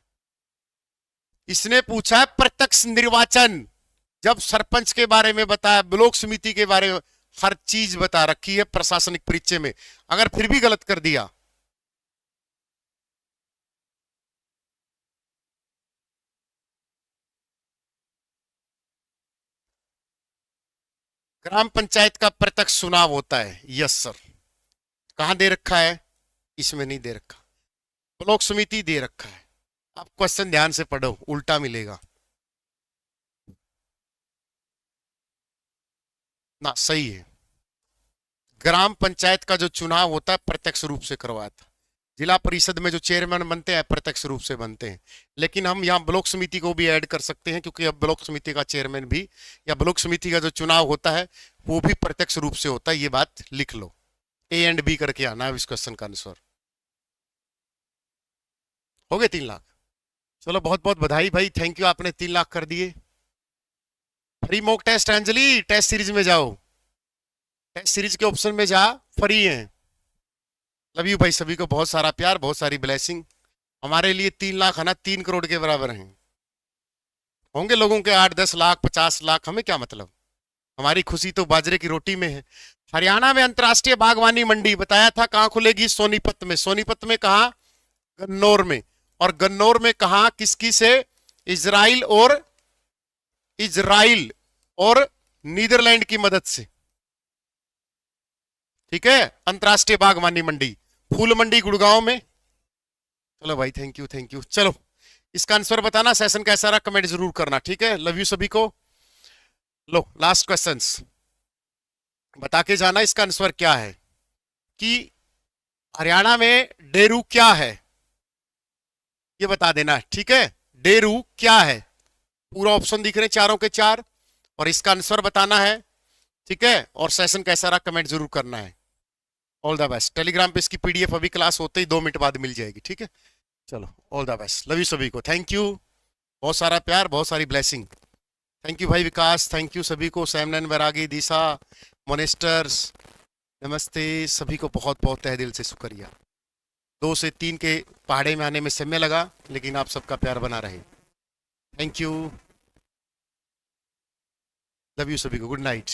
इसने पूछा है प्रत्यक्ष निर्वाचन। जब सरपंच के बारे में बताया, ब्लॉक समिति के बारे में, हर चीज बता रखी है प्रशासनिक परीक्षा में। अगर फिर भी गलत कर दिया, ग्राम पंचायत का प्रत्यक्ष चुनाव होता है, यस सर। कहां दे रखा है, इसमें नहीं दे रखा। ब्लॉक समिति दे रखा है। आप क्वेश्चन ध्यान से पढ़ो, उल्टा मिलेगा ना। सही है, ग्राम पंचायत का जो चुनाव होता है प्रत्यक्ष रूप से करवाता। जिला परिषद में जो चेयरमैन बनते हैं प्रत्यक्ष रूप से बनते हैं। लेकिन हम यहाँ ब्लॉक समिति को भी ऐड कर सकते हैं, क्योंकि अब ब्लॉक समिति का चेयरमैन भी, या ब्लॉक समिति का जो चुनाव होता है वो भी प्रत्यक्ष रूप से होता है। ये बात लिख लो, ए एंड बी करके आना है इस क्वेश्चन का आंसर। हो गए 3 लाख। चलो बहुत बहुत बधाई भाई, थैंक यू, आपने 3 लाख कर दिए। Free mock test Anjali, test series में जाओ, टेस्ट सीरीज के ऑप्शन में जा, फ्री है। लव यू भाई, सभी को बहुत सारा प्यार, बहुत सारी ब्लेसिंग। हमारे लिए 3 लाख है ना 3 करोड़ के बराबर हैं। होंगे लोगों के 8-10 लाख 50 लाख, हमें क्या मतलब। हमारी खुशी तो बाजरे की रोटी में है। हरियाणा में अंतर्राष्ट्रीय बागवानी मंडी बताया था, कहां खुलेगी, सोनीपत में। सोनीपत में कहा, गन्नौर में। और गन्नौर में कहा किसकी से, इजराइल और नीदरलैंड की मदद से। ठीक है, अंतर्राष्ट्रीय बागवानी मंडी। फूल मंडी गुड़गांव में। चलो भाई, थैंक यू थैंक यू। चलो इसका आंसर बताना, सेशन कैसा रहा कमेंट जरूर करना, ठीक है। लव यू सभी को। लो लास्ट क्वेश्चंस बता के जाना इसका आंसर क्या है, कि हरियाणा में डेरू क्या है। ये बता देना, ठीक है। डेरू क्या है, पूरा ऑप्शन दिख रहे हैं चारों के चार, और इसका आंसर बताना है, ठीक है। और सेशन कैसा रहा कमेंट जरूर करना है। All the best. टेलीग्राम पे इसकी पीडीएफ अभी क्लास होते ही 2 मिनट बाद मिल जाएगी, ठीक है। चलो, all the best, love you सभी को, थैंक यू, बहुत सारा प्यार, बहुत सारी ब्लेसिंग। थैंक यू भाई विकास, थैंक यू सभी को, सैमनन, वैरागी, दिशा, मोनेस्टर्स, नमस्ते सभी को, बहुत बहुत तहे दिल से शुक्रिया। 2 से 3 के पहाड़े में आने में समय लगा, लेकिन आप सबका प्यार बना रहे। थैंक यू, लव यू सभी को, गुड नाइट।